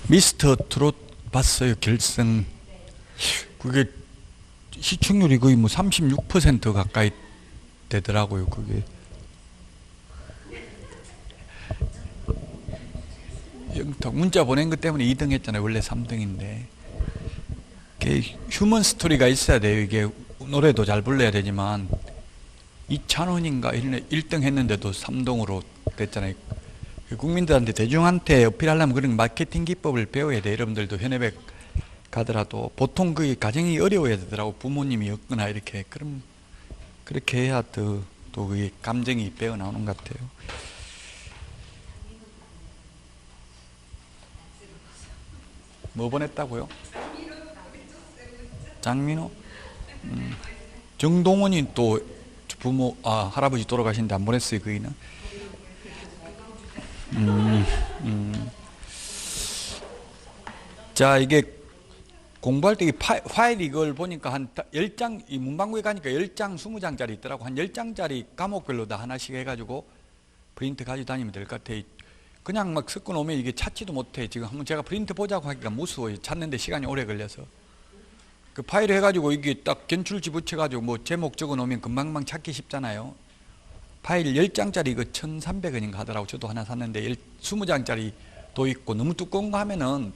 미스터 트롯 봤어요, 결승. 그게 시청률이 거의 뭐 36% 가까이 되더라고요, 그게. 영탁 문자 보낸 것 때문에 2등 했잖아요. 원래 3등인데. 휴먼 스토리가 있어야 돼요. 이게 노래도 잘 불러야 되지만 이찬원인가 1등 했는데도 3등으로 됐잖아요. 국민들한테, 대중한테 어필하려면 그런 마케팅 기법을 배워야 돼. 여러분들도 현회백 가더라도 보통 그게 가정이 어려워야 되더라고. 부모님이 없거나 이렇게. 그럼 그렇게 해야 또 그게 감정이 배어 나오는 것 같아요. 뭐 보냈다고요? 장민호? 정동원이 또 할아버지 돌아가신데 안 보냈어요, 그이는. 자, 이게 공부할 때 이 파일 이걸 보니까 한 10장, 이 문방구에 가니까 10장, 20장짜리 있더라고. 한 10장짜리 과목별로 다 하나씩 해가지고 프린트 가지고 다니면 될 것 같아. 그냥 막 섞어 놓으면 이게 찾지도 못해. 지금 한번 제가 프린트 보자고 하기가 무서워요. 찾는데 시간이 오래 걸려서. 그 파일 해가지고 이게 딱 견출지 붙여가지고 뭐 제목 적어 놓으면 금방금방 찾기 쉽잖아요. 파일 10장짜리 이거 1,300원인가 하더라고. 저도 하나 샀는데 20장짜리 도 있고, 너무 두꺼운 거 하면은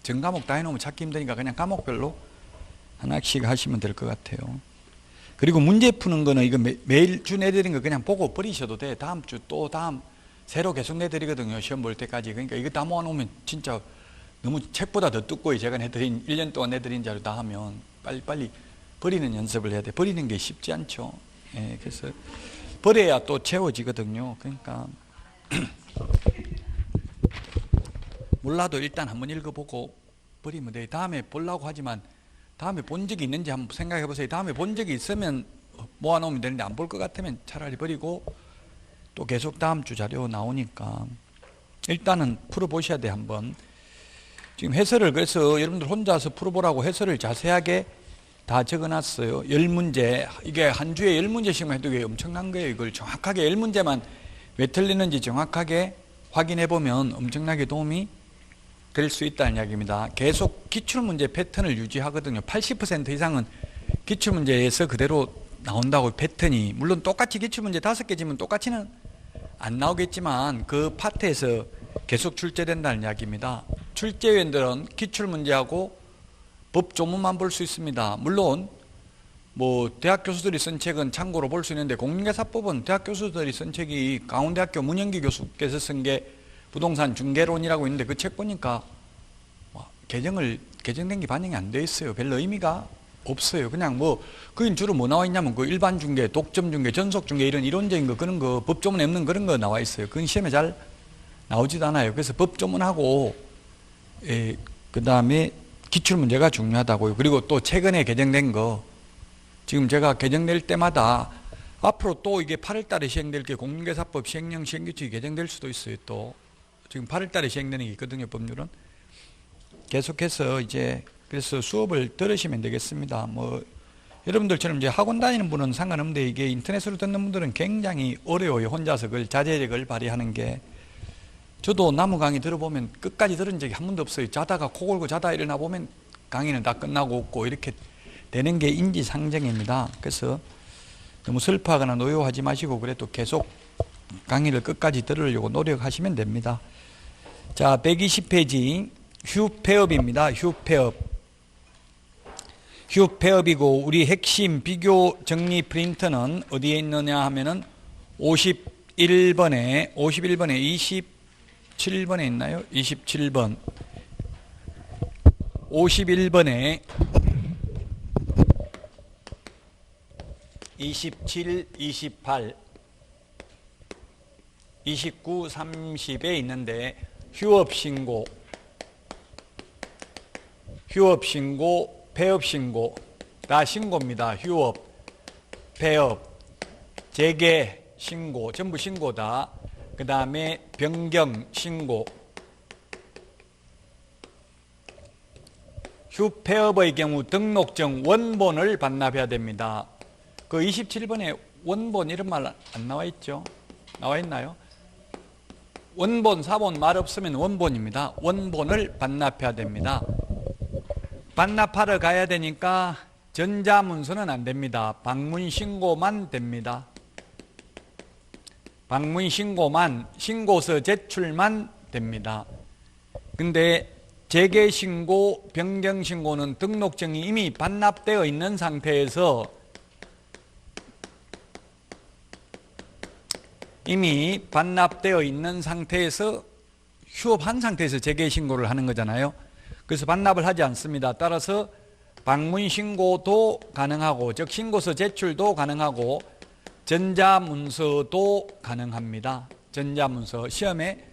전 과목 다 해놓으면 찾기 힘드니까 그냥 과목별로 하나씩 하시면 될 것 같아요. 그리고 문제 푸는 거는 이거 매일 주 내드린 거 그냥 보고 버리셔도 돼. 다음 주 또 다음 새로 계속 내드리거든요. 시험 볼 때까지. 그러니까 이거 다 모아놓으면 진짜 너무 책보다 더 두꺼워요. 제가 내드린 1년 동안 내드린 자료 다 하면 빨리빨리 버리는 연습을 해야 돼. 버리는 게 쉽지 않죠. 예, 그래서 버려야 또 채워지거든요. 그러니까 몰라도 일단 한번 읽어보고 버리면 돼. 다음에 보려고 하지만 다음에 본 적이 있는지 한번 생각해 보세요. 다음에 본 적이 있으면 모아놓으면 되는데 안 볼 것 같으면 차라리 버리고 또 계속 다음 주 자료 나오니까 일단은 풀어보셔야 돼. 한번 지금 해설을, 그래서 여러분들 혼자서 풀어보라고 해설을 자세하게 다 적어놨어요. 10문제, 이게 한 주에 10문제씩만 해도 이게 엄청난 거예요. 이걸 정확하게 10문제만 왜 틀리는지 정확하게 확인해보면 엄청나게 도움이 될 수 있다는 이야기입니다. 계속 기출문제 패턴을 유지하거든요. 80% 이상은 기출문제에서 그대로 나온다고, 패턴이. 물론 똑같이 기출문제 5개 지면 똑같이는 안 나오겠지만 그 파트에서 계속 출제된다는 이야기입니다. 출제위원들은 기출문제하고 법 조문만 볼 수 있습니다. 물론 뭐 대학 교수들이 쓴 책은 참고로 볼 수 있는데, 공인중개사법은 대학 교수들이 쓴 책이 강원대학교 문영기 교수께서 쓴 게 부동산 중개론이라고 있는데, 그 책 보니까 개정된 게 반영이 안 돼 있어요. 별로 의미가 없어요. 그냥 뭐 거긴 주로 뭐 나와 있냐면 그 일반 중개, 독점 중개, 전속 중개, 이런 이론적인 거, 그런 거 법조문에 없는 그런 거 나와 있어요. 그건 시험에 잘 나오지도 않아요. 그래서 법조문하고 그 다음에 기출문제가 중요하다고요. 그리고 또 최근에 개정된 거, 지금 제가 개정될 때마다 앞으로 또 이게 8월 달에 시행될 게 공인중개사법 시행령 시행규칙이 개정될 수도 있어요. 또 지금 8월 달에 시행되는 게 있거든요. 법률은. 계속해서 이제 그래서 수업을 들으시면 되겠습니다. 뭐 여러분들처럼 이제 학원 다니는 분은 상관없는데, 이게 인터넷으로 듣는 분들은 굉장히 어려워요. 혼자서 그걸 자제력을 발휘하는 게. 저도 나무 강의 들어보면 끝까지 들은 적이 한 번도 없어요. 자다가 코 골고 자다 일어나 보면 강의는 다 끝나고 없고 이렇게 되는 게 인지상정입니다. 그래서 너무 슬퍼하거나 노여워하지 마시고 그래도 계속 강의를 끝까지 들으려고 노력하시면 됩니다. 자, 120페이지 휴폐업입니다. 휴폐업. 휴폐업이고, 우리 핵심 비교 정리 프린터는 어디에 있느냐 하면은 51번에 27번에 있나요? 27번. 51번에 27, 28, 29, 30에 있는데, 휴업신고, 폐업신고 다 신고입니다. 휴업, 폐업, 재개 신고, 전부 신고다. 그 다음에 변경 신고. 휴폐업의 경우 등록증 원본을 반납해야 됩니다. 그 27번에 원본 이런 말 안 나와 있죠? 나와 있나요? 원본, 사본 말 없으면 원본입니다. 원본을 반납해야 됩니다. 반납하러 가야 되니까 전자문서는 안 됩니다. 방문신고만 됩니다. 방문신고만, 신고서 제출만 됩니다. 근데 재개신고, 변경신고는 등록증이 이미 반납되어 있는 상태에서 휴업한 상태에서 재개신고를 하는 거잖아요. 그래서 반납을 하지 않습니다. 따라서 방문신고도 가능하고, 즉 신고서 제출도 가능하고 전자문서도 가능합니다. 전자문서, 시험에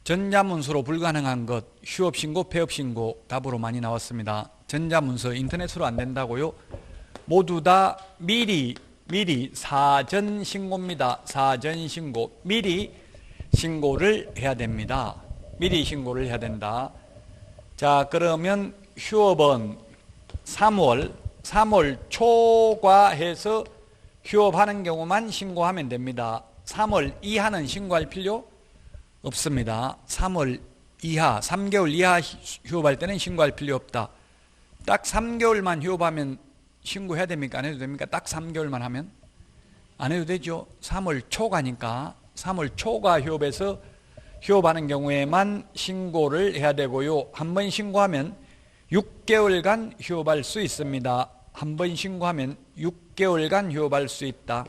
전자문서로 불가능한 것, 휴업신고, 폐업신고 답으로 많이 나왔습니다. 전자문서 인터넷으로 안 된다고요? 모두 다 미리 사전신고입니다. 사전신고, 미리 신고를 해야 됩니다. 미리 신고를 해야 된다. 자, 그러면 휴업은 3월 초과해서 휴업하는 경우만 신고하면 됩니다. 3월 이하는 신고할 필요 없습니다. 3월 이하, 3개월 이하 휴업할 때는 신고할 필요 없다. 딱 3개월만 휴업하면 신고해야 됩니까? 안 해도 됩니까? 딱 3개월만 하면? 안 해도 되죠. 3월 초과니까 3월 초과 휴업에서 휴업하는 경우에만 신고를 해야 되고요. 한 번 신고하면 6개월간 휴업할 수 있습니다. 한 번 신고하면 6개월간 휴업할 수 있다.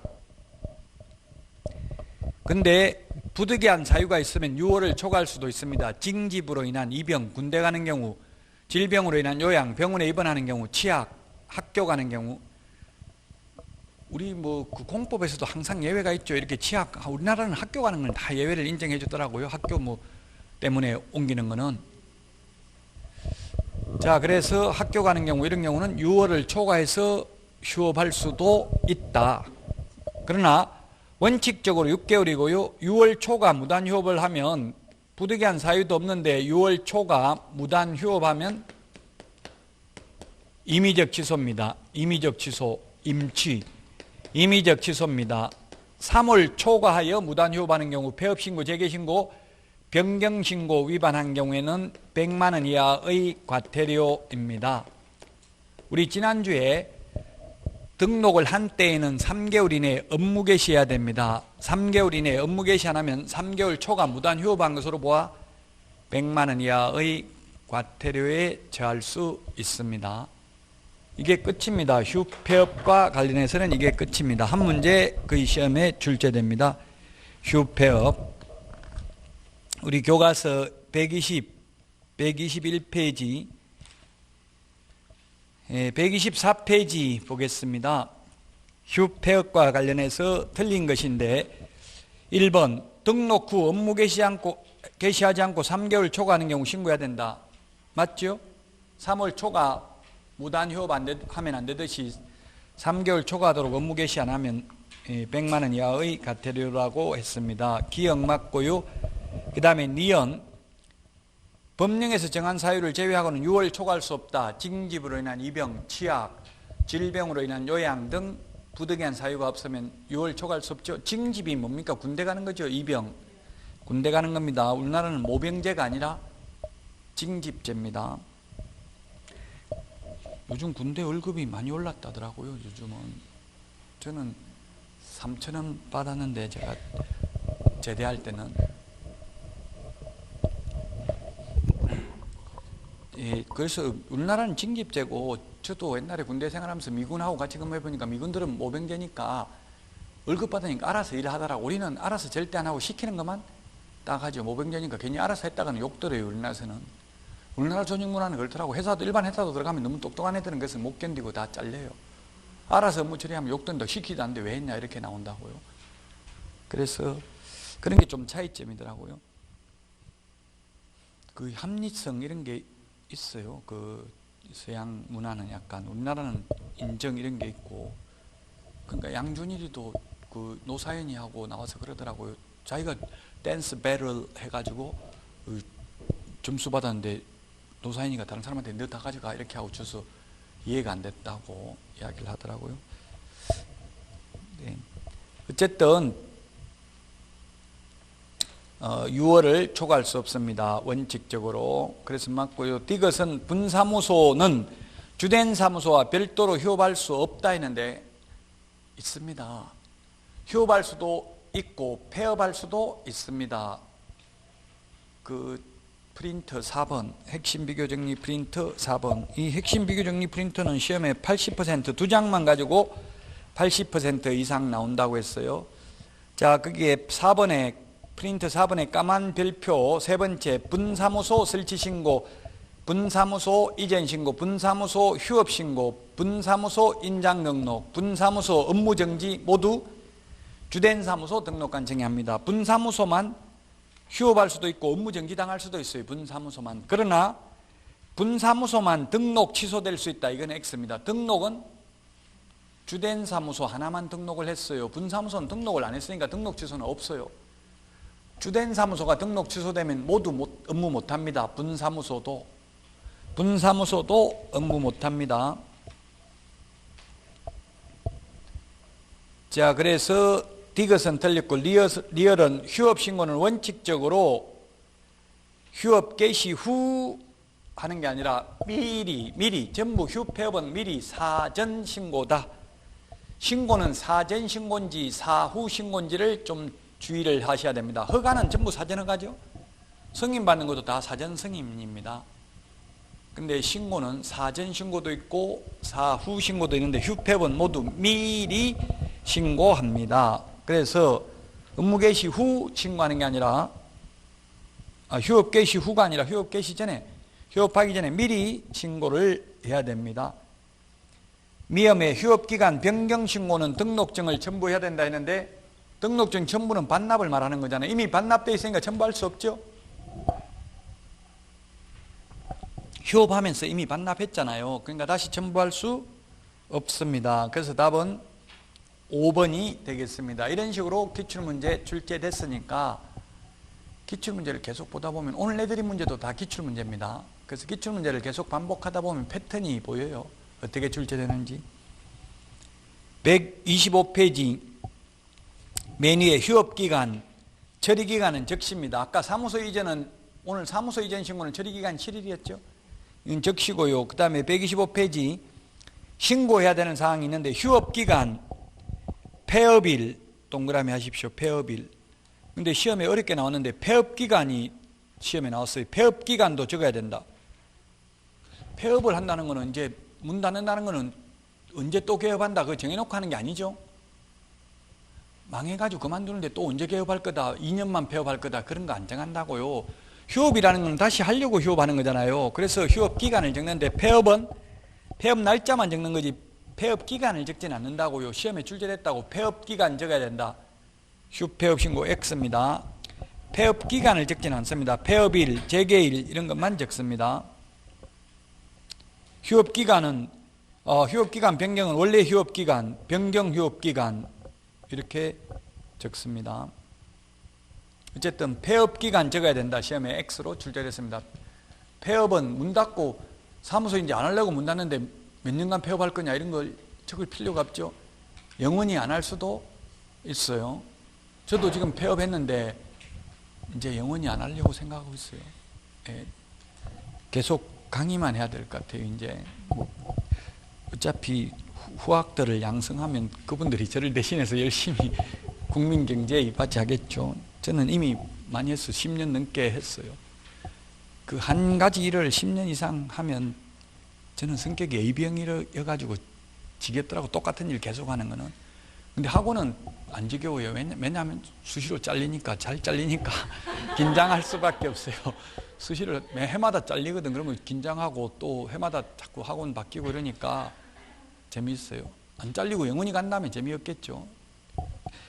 근데 부득이한 사유가 있으면 6월을 초과할 수도 있습니다. 징집으로 인한 입영, 군대 가는 경우, 질병으로 인한 요양, 병원에 입원하는 경우, 치약, 학교 가는 경우. 우리 그 공법에서도 항상 예외가 있죠. 이렇게 치약, 우리나라는 학교 가는 건 다 예외를 인정해 주더라고요. 학교 때문에 옮기는 거는. 자, 그래서 학교 가는 경우, 이런 경우는 6월을 초과해서 휴업할 수도 있다. 그러나 원칙적으로 6개월이고요. 6월 초과 무단 휴업을 하면 부득이한 사유도 없는데 6월 초과 무단 휴업하면 임의적 취소입니다. 임의적 취소, 임취. 임의적 취소입니다. 3월 초과하여 무단 휴업하는 경우 폐업신고, 재개신고, 변경신고 위반한 경우에는 100만 원 이하의 과태료입니다. 우리 지난주에 등록을 한 때에는 3개월 이내에 업무 개시해야 됩니다. 3개월 이내에 업무 개시 안 하면 3개월 초과 무단 휴업한 것으로 보아 100만 원 이하의 과태료에 처할 수 있습니다. 이게 끝입니다. 휴폐업과 관련해서는 이게 끝입니다. 한 문제 거의 시험에 출제됩니다. 휴폐업. 우리 교과서 121페이지 124페이지 보겠습니다. 휴폐업과 관련해서 틀린 것인데 1번 등록 후 업무 개시하지 않고 3개월 초과하는 경우 신고해야 된다. 맞죠? 3월 초과 무단 휴업 하면 안 되듯이 3개월 초과하도록 업무 개시 안 하면 100만 원 이하의 과태료라고 했습니다. 기억 맞고요. 그 다음에 니은 법령에서 정한 사유를 제외하고는 6월 초과할 수 없다. 징집으로 인한 입영, 치약, 질병으로 인한 요양 등 부득이한 사유가 없으면 6월 초과할 수 없죠. 징집이 뭡니까? 군대 가는 거죠. 입영, 군대 가는 겁니다. 우리나라는 모병제가 아니라 징집제입니다. 요즘 군대 월급이 많이 올랐다더라고요. 요즘은 저는 3,000원 받았는데 제가 제대할 때는 그래서 우리나라는 징집제고 저도 옛날에 군대 생활하면서 미군하고 같이 근무해보니까 미군들은 모병제니까 월급 받으니까 알아서 일하더라고. 우리는 알아서 절대 안 하고 시키는 것만 딱 하죠. 모병제니까 괜히 알아서 했다가는 욕 들어요. 우리나라에서는. 우리나라 조직 문화는 그렇더라고. 일반 회사도 들어가면 너무 똑똑한 애들은 그것을 못 견디고 다 잘려요. 알아서 업무 처리하면 욕 든다. 시키도 않는데 왜 했냐 이렇게 나온다고요. 그래서 그런 게 좀 차이점이더라고요. 그 합리성 이런 게 있어요. 그 서양 문화는 약간, 우리나라는 인정 이런 게 있고. 그러니까 양준일이도 그 노사연이 하고 나와서 그러더라고요. 자기가 댄스 배럴 해가지고 점수 받았는데 노사연이가 다른 사람한테 너 다 가져가 이렇게 하고 줘서 이해가 안 됐다고 이야기를 하더라고요. 네. 어쨌든 유월을 초과할 수 없습니다. 원칙적으로. 그래서 맞고요. 디귿은 분사무소는 주된 사무소와 별도로 휴업할 수 없다 했는데 있습니다. 휴업할 수도 있고 폐업할 수도 있습니다. 그 프린터 4번 핵심 비교정리 프린터 4번 이 핵심 비교정리 프린터는 시험에 80% 두 장만 가지고 80% 이상 나온다고 했어요. 자, 거기에 4번에 프린터 4번에 까만 별표 세 번째 분사무소 설치신고, 분사무소 이전신고, 분사무소 휴업신고, 분사무소 인장등록, 분사무소 업무정지 모두 주된 사무소 등록관 정의합니다. 분사무소만 휴업할 수도 있고 업무정지 당할 수도 있어요. 분사무소만. 그러나 분사무소만 등록 취소될 수 있다. 이건 X입니다. 등록은 주된 사무소 하나만 등록을 했어요. 분사무소는 등록을 안 했으니까 등록 취소는 없어요. 주된 사무소가 등록 취소되면 모두 업무 못합니다. 분사무소도 업무 못합니다. 자, 그래서 디귿은 틀렸고 리얼은 휴업신고는 원칙적으로 휴업 개시 후 하는 게 아니라 미리 전부 휴폐업은 미리 사전 신고다. 신고는 사전 신고인지 사후 신고인지를 좀 주의를 하셔야 됩니다. 허가는 전부 사전 허가죠. 승인 받는 것도 다 사전 승인입니다. 근데 신고는 사전 신고도 있고 사후 신고도 있는데 휴폐업은 모두 미리 신고합니다. 그래서 업무 개시 후 신고하는 게 아니라 휴업 개시 후가 아니라 휴업 개시 전에, 휴업하기 전에 미리 신고를 해야 됩니다. 미험의 휴업기간 변경 신고는 등록증을 첨부해야 된다 했는데 등록증 첨부는 반납을 말하는 거잖아요. 이미 반납되어 있으니까 첨부할 수 없죠. 휴업하면서 이미 반납했잖아요. 그러니까 다시 첨부할 수 없습니다. 그래서 답은 5번이 되겠습니다. 이런 식으로 기출문제 출제됐으니까 기출문제를 계속 보다 보면 오늘 내드린 문제도 다 기출문제입니다. 그래서 기출문제를 계속 반복하다 보면 패턴이 보여요. 어떻게 출제되는지. 125페이지 맨 위에 휴업기간, 처리기간은 적시입니다. 아까 사무소 이전은, 오늘 사무소 이전 신고는 처리기간 7일이었죠. 이건 적시고요. 그 다음에 125페이지 신고해야 되는 사항이 있는데 휴업기간, 폐업일 동그라미 하십시오. 폐업일. 근데 시험에 어렵게 나왔는데 폐업기간이 시험에 나왔어요. 폐업기간도 적어야 된다. 폐업을 한다는 거는 이제 문 닫는다는 거는 언제 또 개업한다 그거 정해놓고 하는 게 아니죠. 망해가지고 그만두는데 또 언제 개업할 거다, 2년만 폐업할 거다, 그런 거 안 정한다고요. 휴업이라는 건 다시 하려고 휴업하는 거잖아요. 그래서 휴업 기간을 적는데 폐업 날짜만 적는 거지 폐업 기간을 적지는 않는다고요. 시험에 출제됐다고 폐업 기간 적어야 된다. 휴폐업 신고 X입니다. 폐업 기간을 적지는 않습니다. 폐업일, 재개일 이런 것만 적습니다. 휴업 기간은 휴업 기간 변경은 원래 휴업 기간, 변경 휴업 기간 이렇게 적습니다. 어쨌든 폐업 기간 적어야 된다. 시험에 X로 출제됐습니다. 폐업은 문 닫고 사무소 이제 안 하려고 문 닫는데 몇 년간 폐업할 거냐 이런 걸 적을 필요가 없죠. 영원히 안 할 수도 있어요. 저도 지금 폐업했는데 이제 영원히 안 하려고 생각하고 있어요. 예. 계속 강의만 해야 될 것 같아요. 이제 어차피 후학들을 양성하면 그분들이 저를 대신해서 열심히 국민 경제에 같이 하겠죠. 저는 이미 많이 했어요. 10년 넘게 했어요. 그 한 가지 일을 10년 이상 하면 저는 성격이 A병이어가지고 지겹더라고. 똑같은 일 계속 하는 거는. 근데 학원은 안 지겨워요. 왜냐하면 수시로 잘리니까, 잘 잘리니까 긴장할 수밖에 없어요. 수시를 매 해마다 잘리거든. 그러면 긴장하고 또 해마다 자꾸 학원 바뀌고 이러니까 재미있어요. 안 잘리고 영원히 간다면 재미없겠죠.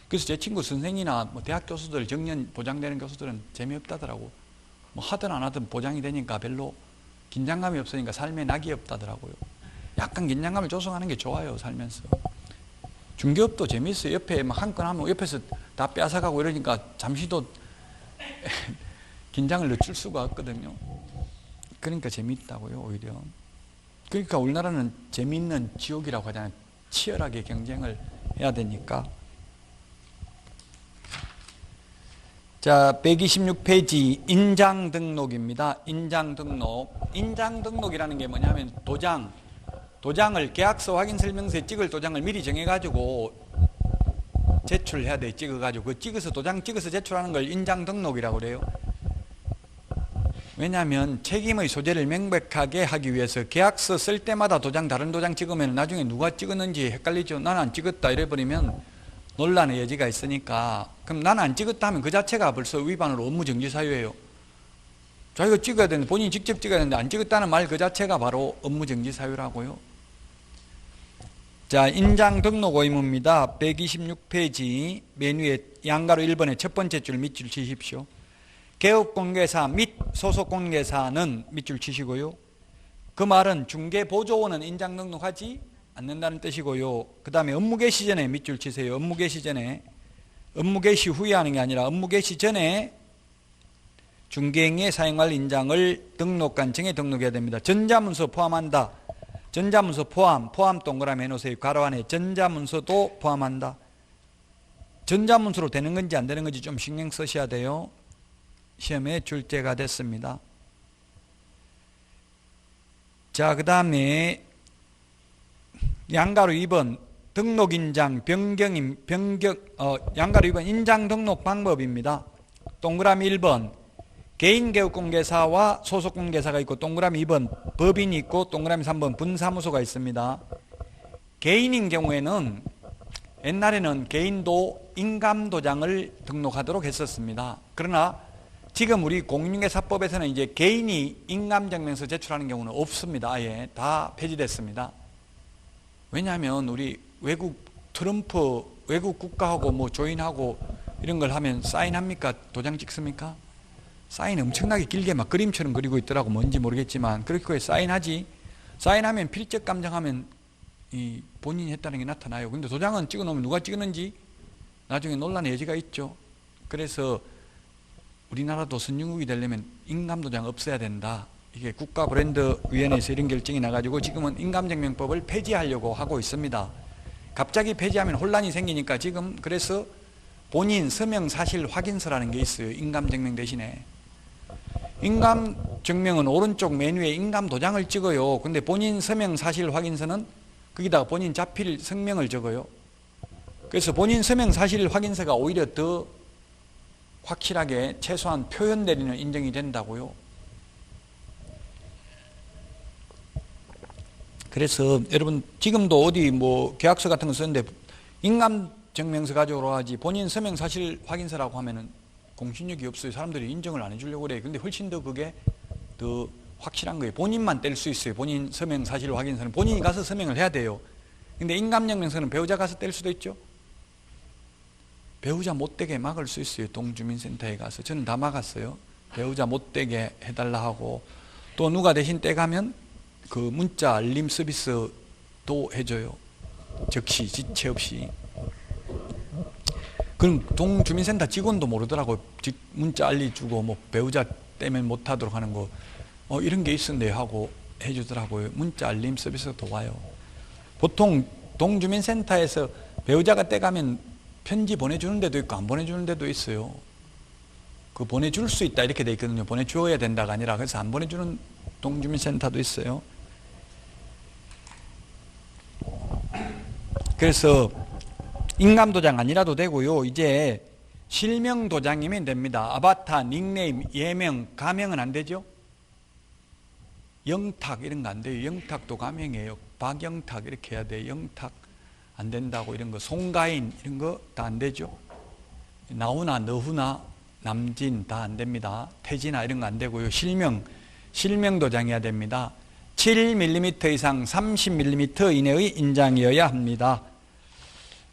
그래서 제 친구 선생이나 뭐 대학 교수들, 정년 보장되는 교수들은 재미없다더라고. 뭐 하든 안 하든 보장이 되니까 별로 긴장감이 없으니까 삶에 낙이 없다더라고요. 약간 긴장감을 조성하는 게 좋아요, 살면서. 중개업도 재미있어요. 옆에 막 한 건 하면 옆에서 다 뺏어가고 이러니까 잠시도 긴장을 늦출 수가 없거든요. 그러니까 재미있다고요, 오히려. 그러니까 우리나라는 재미있는 지옥이라고 하잖아요. 치열하게 경쟁을 해야 되니까. 자, 126페이지 인장 등록입니다. 인장 등록. 인장 등록이라는 게 뭐냐면 도장을 계약서 확인 설명서에 찍을 도장을 미리 정해가지고 제출해야 돼. 찍어가지고 그 도장 찍어서 제출하는 걸 인장 등록이라고 그래요. 왜냐하면 책임의 소재를 명백하게 하기 위해서 계약서 쓸 때마다 다른 도장 찍으면 나중에 누가 찍었는지 헷갈리죠. 나는 안 찍었다 이래버리면 논란의 여지가 있으니까. 그럼 나는 안 찍었다 하면 그 자체가 벌써 위반으로 업무정지 사유예요. 자기가 찍어야 되는데 본인이 직접 찍어야 되는데 안 찍었다는 말 그 자체가 바로 업무정지 사유라고요. 자, 인장 등록 의무입니다. 126페이지 맨 위에 양가로 1번에 첫 번째 줄 밑줄 치십시오. 개업공개사 및 소속공개사는 밑줄 치시고요. 그 말은 중개보조원은 인장 등록하지 않는다는 뜻이고요. 그 다음에 업무 개시 전에 밑줄 치세요. 업무 개시 전에. 업무 개시 후에 하는 게 아니라 업무 개시 전에 중개행위에 사용할 인장을 등록관청에 등록해야 됩니다. 전자문서 포함한다. 전자문서 포함 동그라미 해놓으세요. 괄호 안에 전자문서도 포함한다. 전자문서로 되는 건지 안 되는 건지 좀 신경 쓰셔야 돼요. 시험에 출제가 됐습니다. 자, 그 다음에 양가로 2번 등록인장 양가로 2번 인장 등록 방법입니다. 동그라미 1번 개인개업공개사와 소속공개사가 있고 동그라미 2번 법인이 있고 동그라미 3번 분사무소가 있습니다. 개인인 경우에는 옛날에는 개인도 인감도장을 등록하도록 했었습니다. 그러나 지금 우리 공인중개사법에서는 이제 개인이 인감증명서 제출하는 경우는 없습니다. 아예 다 폐지됐습니다. 왜냐하면 우리 외국 국가하고 뭐 조인하고 이런 걸 하면 사인합니까? 도장 찍습니까? 사인 엄청나게 길게 막 그림처럼 그리고 있더라고. 뭔지 모르겠지만 그렇게 사인하지. 사인하면 필적 감정하면 이 본인이 했다는 게 나타나요. 근데 도장은 찍어 놓으면 누가 찍었는지 나중에 논란의 여지가 있죠. 그래서 우리나라도 선진국이 되려면 인감도장 없애야 된다. 이게 국가브랜드위원회에서 이런 결정이 나가지고 지금은 인감증명법을 폐지하려고 하고 있습니다. 갑자기 폐지하면 혼란이 생기니까 지금 그래서 본인 서명 사실 확인서라는 게 있어요. 인감증명 대신에. 인감증명은 오른쪽 맨 위에 인감도장을 찍어요. 근데 본인 서명 사실 확인서는 거기다가 본인 자필 성명을 적어요. 그래서 본인 서명 사실 확인서가 오히려 더 확실하게 최소한 표현 대리는 인정이 된다고요. 그래서 여러분 지금도 어디 뭐 계약서 같은 거 쓰는데 인감증명서 가져오라 하지 본인 서명 사실 확인서라고 하면은 공신력이 없어요. 사람들이 인정을 안 해주려고 그래요. 근데 훨씬 더 그게 더 확실한 거예요. 본인만 뗄 수 있어요. 본인 서명 사실 확인서는 본인이 가서 서명을 해야 돼요. 근데 인감증명서는 배우자 가서 뗄 수도 있죠. 배우자 못 떼게 막을 수 있어요. 동주민센터에 가서. 저는 다 막았어요. 배우자 못 떼게 해달라 하고 또 누가 대신 떼가면 그 문자 알림 서비스도 해줘요. 즉시 지체 없이. 그럼 동주민센터 직원도 모르더라고요. 문자 알려주고 뭐 배우자 떼면 못하도록 하는 거 이런 게 있었는데 하고 해주더라고요. 문자 알림 서비스도 와요. 보통 동주민센터에서 배우자가 떼가면 편지 보내주는 데도 있고 안 보내주는 데도 있어요. 그 보내줄 수 있다 이렇게 돼 있거든요. 보내주어야 된다가 아니라. 그래서 안 보내주는 동주민센터도 있어요. 그래서 인감도장 아니라도 되고요. 이제 실명도장이면 됩니다. 아바타, 닉네임, 예명, 가명은 안 되죠? 영탁 이런 거 안 돼요. 영탁도 가명이에요. 박영탁 이렇게 해야 돼요. 영탁 안 된다고 이런 거. 송가인 이런 거 다 안 되죠. 나훈아, 너훈아, 남진 다 안 됩니다. 태진아 이런 거 안 되고요. 실명도장이어야 됩니다. 7mm 이상 30mm 이내의 인장이어야 합니다.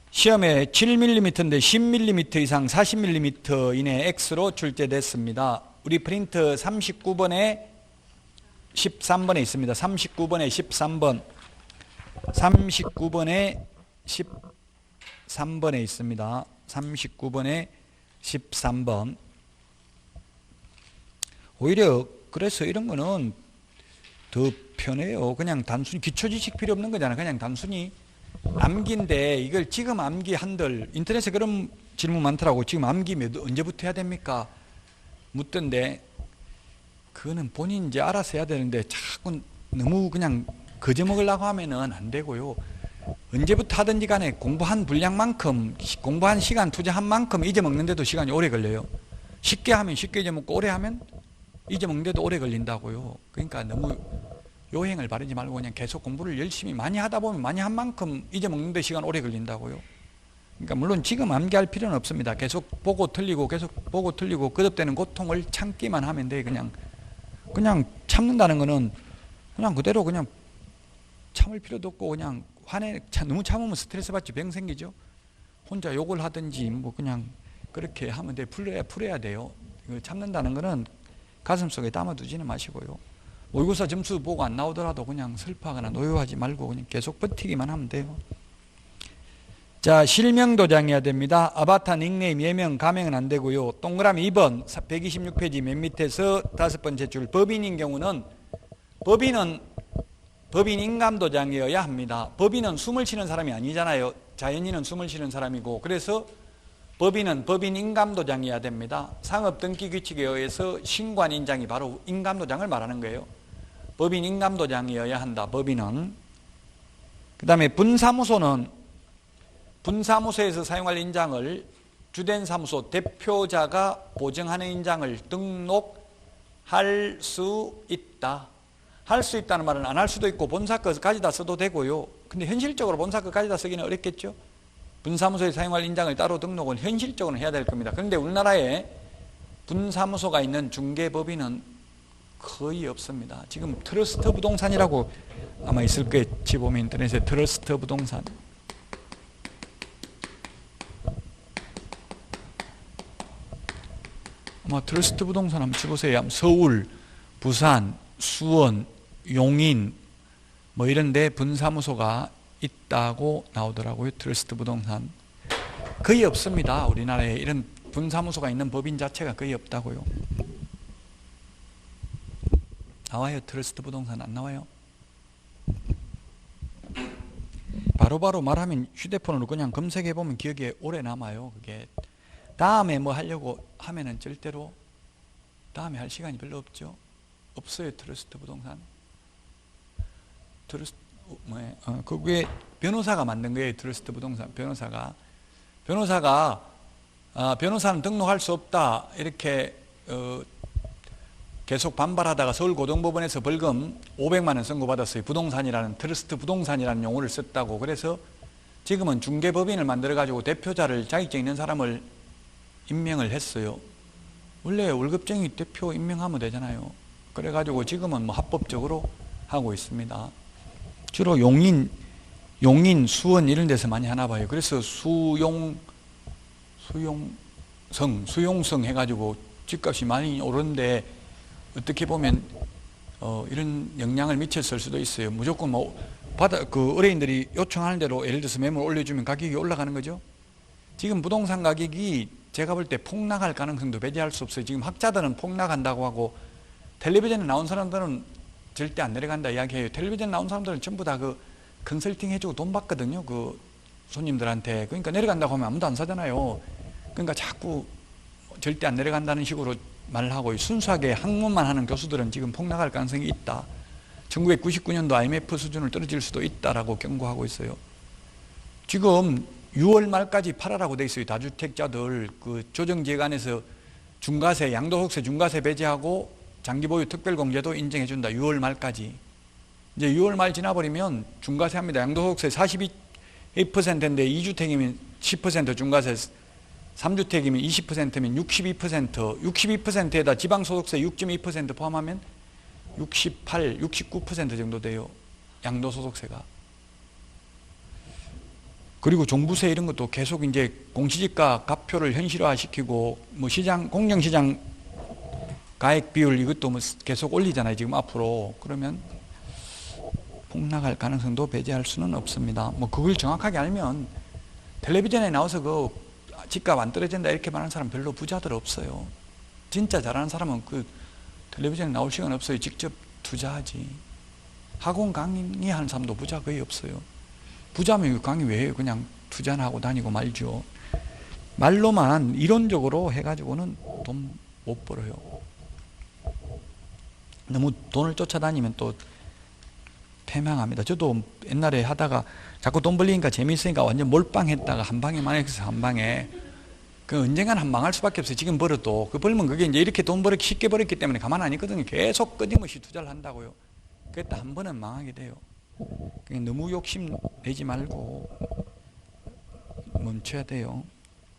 시험에 7mm인데 10mm 이상 40mm 이내 X로 출제됐습니다. 우리 프린트 39번에 13번에 있습니다. 39번에 13번 39번에 13번에 있습니다. 39번에 13번. 오히려 그래서 이런 거는 더 편해요. 그냥 단순히 기초지식 필요 없는 거잖아요. 그냥 단순히 암기인데 이걸 지금 암기 한들 인터넷에 그런 질문 많더라고. 지금 암기 언제부터 해야 됩니까? 묻던데 그거는 본인 이제 알아서 해야 되는데 자꾸 너무 그냥 거저먹으려고 하면은 안 되고요. 언제부터 하든지 간에 공부한 분량만큼, 공부한 시간 투자한 만큼 잊어먹는데도 시간이 오래 걸려요. 쉽게 하면 쉽게 잊어먹고 오래 하면 잊어먹는데도 오래 걸린다고요. 그러니까 너무 요행을 바르지 말고 그냥 계속 공부를 열심히 많이 하다 보면 많이 한 만큼 잊어먹는데 시간 오래 걸린다고요. 그러니까 물론 지금 암기할 필요는 없습니다. 계속 보고 틀리고 계속 보고 틀리고 거듭되는 고통을 참기만 하면 돼. 그냥 참는다는 거는 그냥 그대로 그냥 참을 필요도 없고 그냥 너무 참으면 스트레스 받지 병 생기죠. 혼자 욕을 하든지 뭐 그냥 그렇게 하면 돼. 풀어야 돼요. 참는다는 거는 가슴속에 담아두지는 마시고요. 모의고사 점수 보고 안 나오더라도 그냥 슬퍼하거나 노여하지 말고 그냥 계속 버티기만 하면 돼요. 자, 실명 도장해야 됩니다. 아바타, 닉네임, 예명, 가명은 안 되고요. 동그라미 2번 126페이지 맨 밑에서 5번째 줄. 법인인 경우는 법인 인감 도장이어야 합니다. 법인은 숨을 쉬는 사람이 아니잖아요. 자연인은 숨을 쉬는 사람이고, 그래서 법인은 법인 인감 도장이어야 됩니다. 상업 등기 규칙에 의해서 신고한 인장이 바로 인감 도장을 말하는 거예요. 법인 인감 도장이어야 한다. 법인은. 그 다음에 분사무소에서 사용할 인장을 주된 사무소 대표자가 보증하는 인장을 등록할 수 있다. 할 수 있다는 말은 안 할 수도 있고 본사 거 가져다 써도 되고요. 근데 현실적으로 본사 거 가져다 쓰기는 어렵겠죠. 분사무소에 사용할 인장을 따로 등록은 현실적으로 해야 될 겁니다. 그런데 우리나라에 분사무소가 있는 중개법인은 거의 없습니다. 지금 트러스트 부동산이라고 아마 있을 거예요. 지보면 인터넷에 트러스트 부동산. 아마 트러스트 부동산 한번 쳐보세요. 서울, 부산, 수원, 용인 뭐 이런데 분사무소가 있다고 나오더라고요. 트러스트 부동산. 거의 없습니다. 우리나라에 이런 분사무소가 있는 법인 자체가 거의 없다고요. 나와요? 트러스트 부동산 안 나와요? 바로바로 말하면 휴대폰으로 그냥 검색해보면 기억에 오래 남아요. 그게 다음에 뭐 하려고 하면은 절대로 다음에 할 시간이 별로 없죠. 없어요. 트러스트 부동산. 그게 변호사가 만든 거예요. 트러스트 부동산. 변호사는 등록할 수 없다 이렇게 계속 반발하다가 서울고등법원에서 벌금 500만 원 선고받았어요. 부동산이라는 트러스트 부동산이라는 용어를 썼다고. 그래서 지금은 중개법인을 만들어 가지고 대표자를 자격증 있는 사람을 임명을 했어요. 원래 월급쟁이 대표 임명하면 되잖아요. 그래가지고 지금은 뭐 합법적으로 하고 있습니다. 주로 용인, 수원 이런 데서 많이 하나 봐요. 그래서 수용성 해가지고 집값이 많이 오르는데 어떻게 보면 이런 영향을 미쳤을 수도 있어요. 무조건 의뢰인들이 요청하는 대로 예를 들어서 매물 올려주면 가격이 올라가는 거죠. 지금 부동산 가격이 제가 볼 때 폭락할 가능성도 배제할 수 없어요. 지금 학자들은 폭락한다고 하고 텔레비전에 나온 사람들은 절대 안 내려간다 이야기해요. 텔레비전에 나온 사람들은 전부 다 그 컨설팅 해주고 돈 받거든요. 그 손님들한테. 그러니까 내려간다고 하면 아무도 안 사잖아요. 그러니까 자꾸 절대 안 내려간다는 식으로 말을 하고 순수하게 학문만 하는 교수들은 지금 폭락할 가능성이 있다. 1999년도 IMF 수준을 떨어질 수도 있다라고 경고하고 있어요. 지금 6월 말까지 팔아라고 돼 있어요. 다주택자들 그 조정지휘관에서 중과세, 양도소득세 중과세 배제하고 장기보유 특별공제도 인정해준다. 6월 말까지. 이제 6월 말 지나버리면 중과세 합니다. 양도소득세 42%인데 2주택이면 10% 중과세, 3주택이면 20%면 62%, 62%에다 지방소득세 6.2% 포함하면 68, 69% 정도 돼요. 양도소득세가. 그리고 종부세 이런 것도 계속 이제 공시지가 가표를 현실화시키고 뭐 공정시장 가액 비율 이것도 뭐 계속 올리잖아요. 지금 앞으로. 그러면 폭락할 가능성도 배제할 수는 없습니다. 뭐 그걸 정확하게 알면 텔레비전에 나와서 그 집값 안 떨어진다 이렇게 말하는 사람 별로 부자들 없어요. 진짜 잘하는 사람은 그 텔레비전에 나올 시간 없어요. 직접 투자하지. 학원 강의하는 사람도 부자 거의 없어요. 부자면 강의 왜 해요? 그냥 투자나 하고 다니고 말죠. 말로만 이론적으로 해가지고는 돈 못 벌어요. 너무 돈을 쫓아다니면 또 패망합니다. 저도 옛날에 하다가 자꾸 돈 벌리니까 재밌으니까 완전 몰빵했다가 한 방에 망했어요. 한 방에. 그 언젠가는 망할 수밖에 없어요. 지금 벌어도. 그 벌면 그게 이제 이렇게 돈 벌기 쉽게 벌었기 때문에 가만 안 있거든요. 계속 끊임없이 투자를 한다고요. 그랬다 한 번은 망하게 돼요. 너무 욕심 내지 말고 멈춰야 돼요.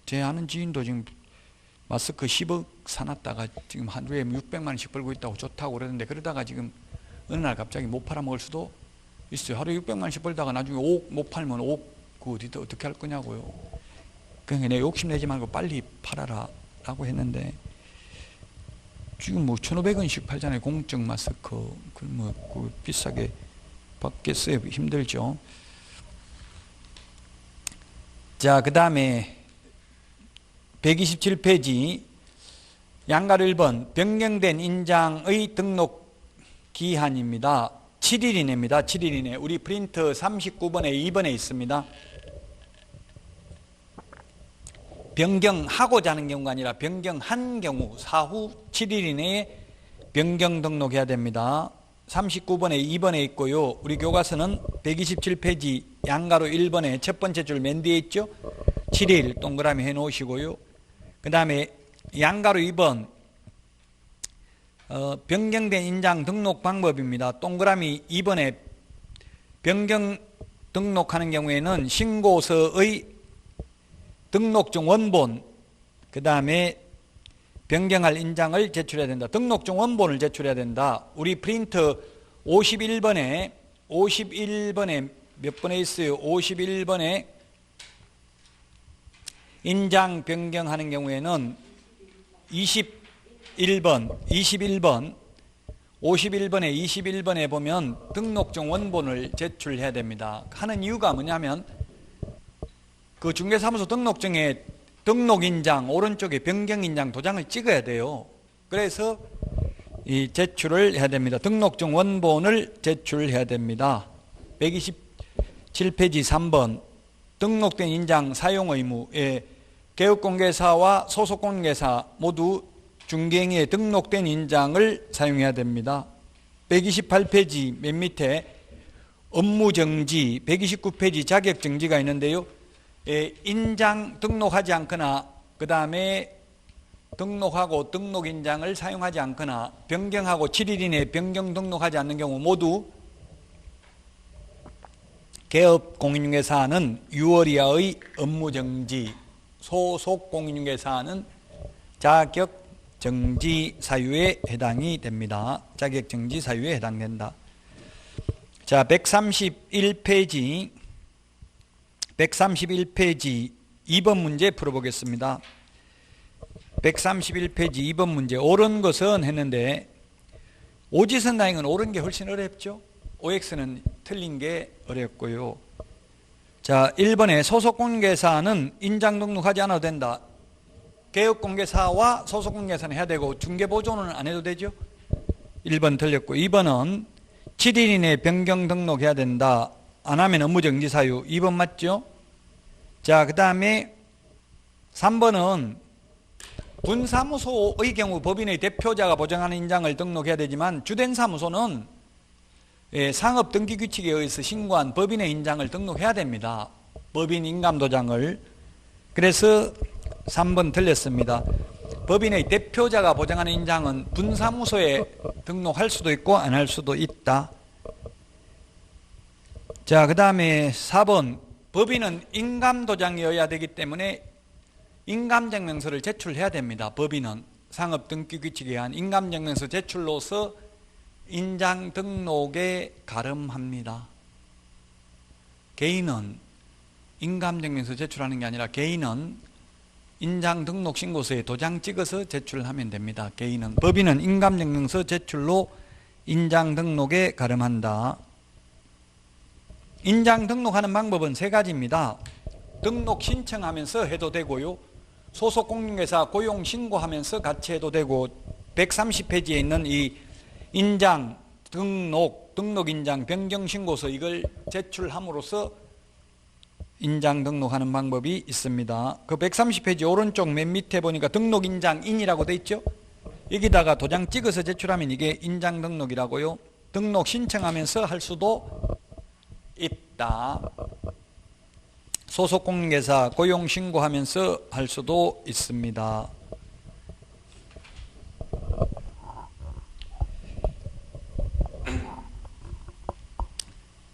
제 아는 지인도 지금 마스크 10억 사놨다가 지금 하루에 600만 원씩 벌고 있다고 좋다고 그러는데, 그러다가 지금 어느 날 갑자기 못 팔아먹을 수도 있어요. 하루에 600만 원씩 벌다가 나중에 5억 못 팔면 5억 그 어디다 어떻게 할 거냐고요. 그러니까 내 욕심 내지 말고 빨리 팔아라 라고 했는데, 지금 뭐 1,500원씩 팔잖아요. 공적 마스크. 그 비싸게 받겠어요. 힘들죠. 자, 그 다음에 127페이지 양가로 1번 변경된 인장의 등록 기한입니다. 7일 이내입니다. 7일 이내. 우리 프린트 39번에 2번에 있습니다. 변경하고자 하는 경우가 아니라 변경한 경우 사후 7일 이내에 변경 등록해야 됩니다. 39번에 2번에 있고요. 우리 교과서는 127페이지 양가로 1번에 첫 번째 줄 맨 뒤에 있죠. 7일 동그라미 해 놓으시고요. 그 다음에 양가로 2번 변경된 인장 등록 방법입니다. 동그라미 2번에 변경 등록하는 경우에는 신고서의 등록증 원본, 그 다음에 변경할 인장을 제출해야 된다. 등록증 원본을 제출해야 된다. 우리 프린트 51번에 몇 번에 있어요? 51번에 인장 변경하는 경우에는 51번에 21번에 보면 등록증 원본을 제출해야 됩니다. 하는 이유가 뭐냐면 그 중개사무소 등록증에 등록인장 오른쪽에 변경인장 도장을 찍어야 돼요. 그래서 이 제출을 해야 됩니다. 등록증 원본을 제출해야 됩니다. 127페이지 3번 등록된 인장 사용 의무에 개업공개사와 소속공개사 모두 중개행위에 등록된 인장을 사용해야 됩니다. 128페이지 맨 밑에 업무정지, 129페이지 자격정지가 있는데요. 인장 등록하지 않거나 그 다음에 등록하고 등록인장을 사용하지 않거나 변경하고 7일 이내에 변경 등록하지 않는 경우 모두 개업공인중개사는 6월 이하의 업무정지, 소속공인중개사는 자격정지 사유에 해당이 됩니다. 자격정지 사유에 해당된다. 자, 131페이지 2번 문제 풀어보겠습니다. 131페이지 2번 문제. 옳은 것은 했는데 오지선다행은 옳은 게 훨씬 어렵죠. OX는 틀린 게 어렵고요. 자, 1번에 소속공개사는 인장 등록하지 않아도 된다. 개업공개사와 소속공개사는 해야 되고 중개보조는 안 해도 되죠. 1번 틀렸고 2번은 7일 이내에 변경 등록해야 된다. 안 하면 업무정지 사유. 2번 맞죠? 자, 그 다음에 3번은 분사무소의 경우 법인의 대표자가 보장하는 인장을 등록해야 되지만 주된 사무소는 상업등기규칙에 의해서 신고한 법인의 인장을 등록해야 됩니다. 법인 인감도장을. 그래서 3번 틀렸습니다. 법인의 대표자가 보장하는 인장은 분사무소에 등록할 수도 있고 안 할 수도 있다. 자, 그 다음에 4번 법인은 인감도장이어야 되기 때문에 인감증명서를 제출해야 됩니다. 법인은 상업등기규칙에 의한 인감증명서 제출로서 인장 등록에 가름합니다. 개인은 인감증명서 제출하는 게 아니라 개인은 인장 등록 신고서에 도장 찍어서 제출하면 됩니다. 개인은. 법인은 인감증명서 제출로 인장 등록에 가름한다. 인장 등록하는 방법은 3가지입니다. 등록 신청하면서 해도 되고요. 소속공인중개사 고용 신고하면서 같이 해도 되고 130페이지에 있는 이 인장 등록인장 변경신고서 이걸 제출함으로써 인장 등록하는 방법이 있습니다. 그 130페이지 오른쪽 맨 밑에 보니까 등록 인장 인이라고 돼 있죠. 여기다가 도장 찍어서 제출하면 이게 인장 등록이라고요. 등록 신청하면서 할 수도 있다. 소속 공인중개사 고용 신고하면서 할 수도 있습니다.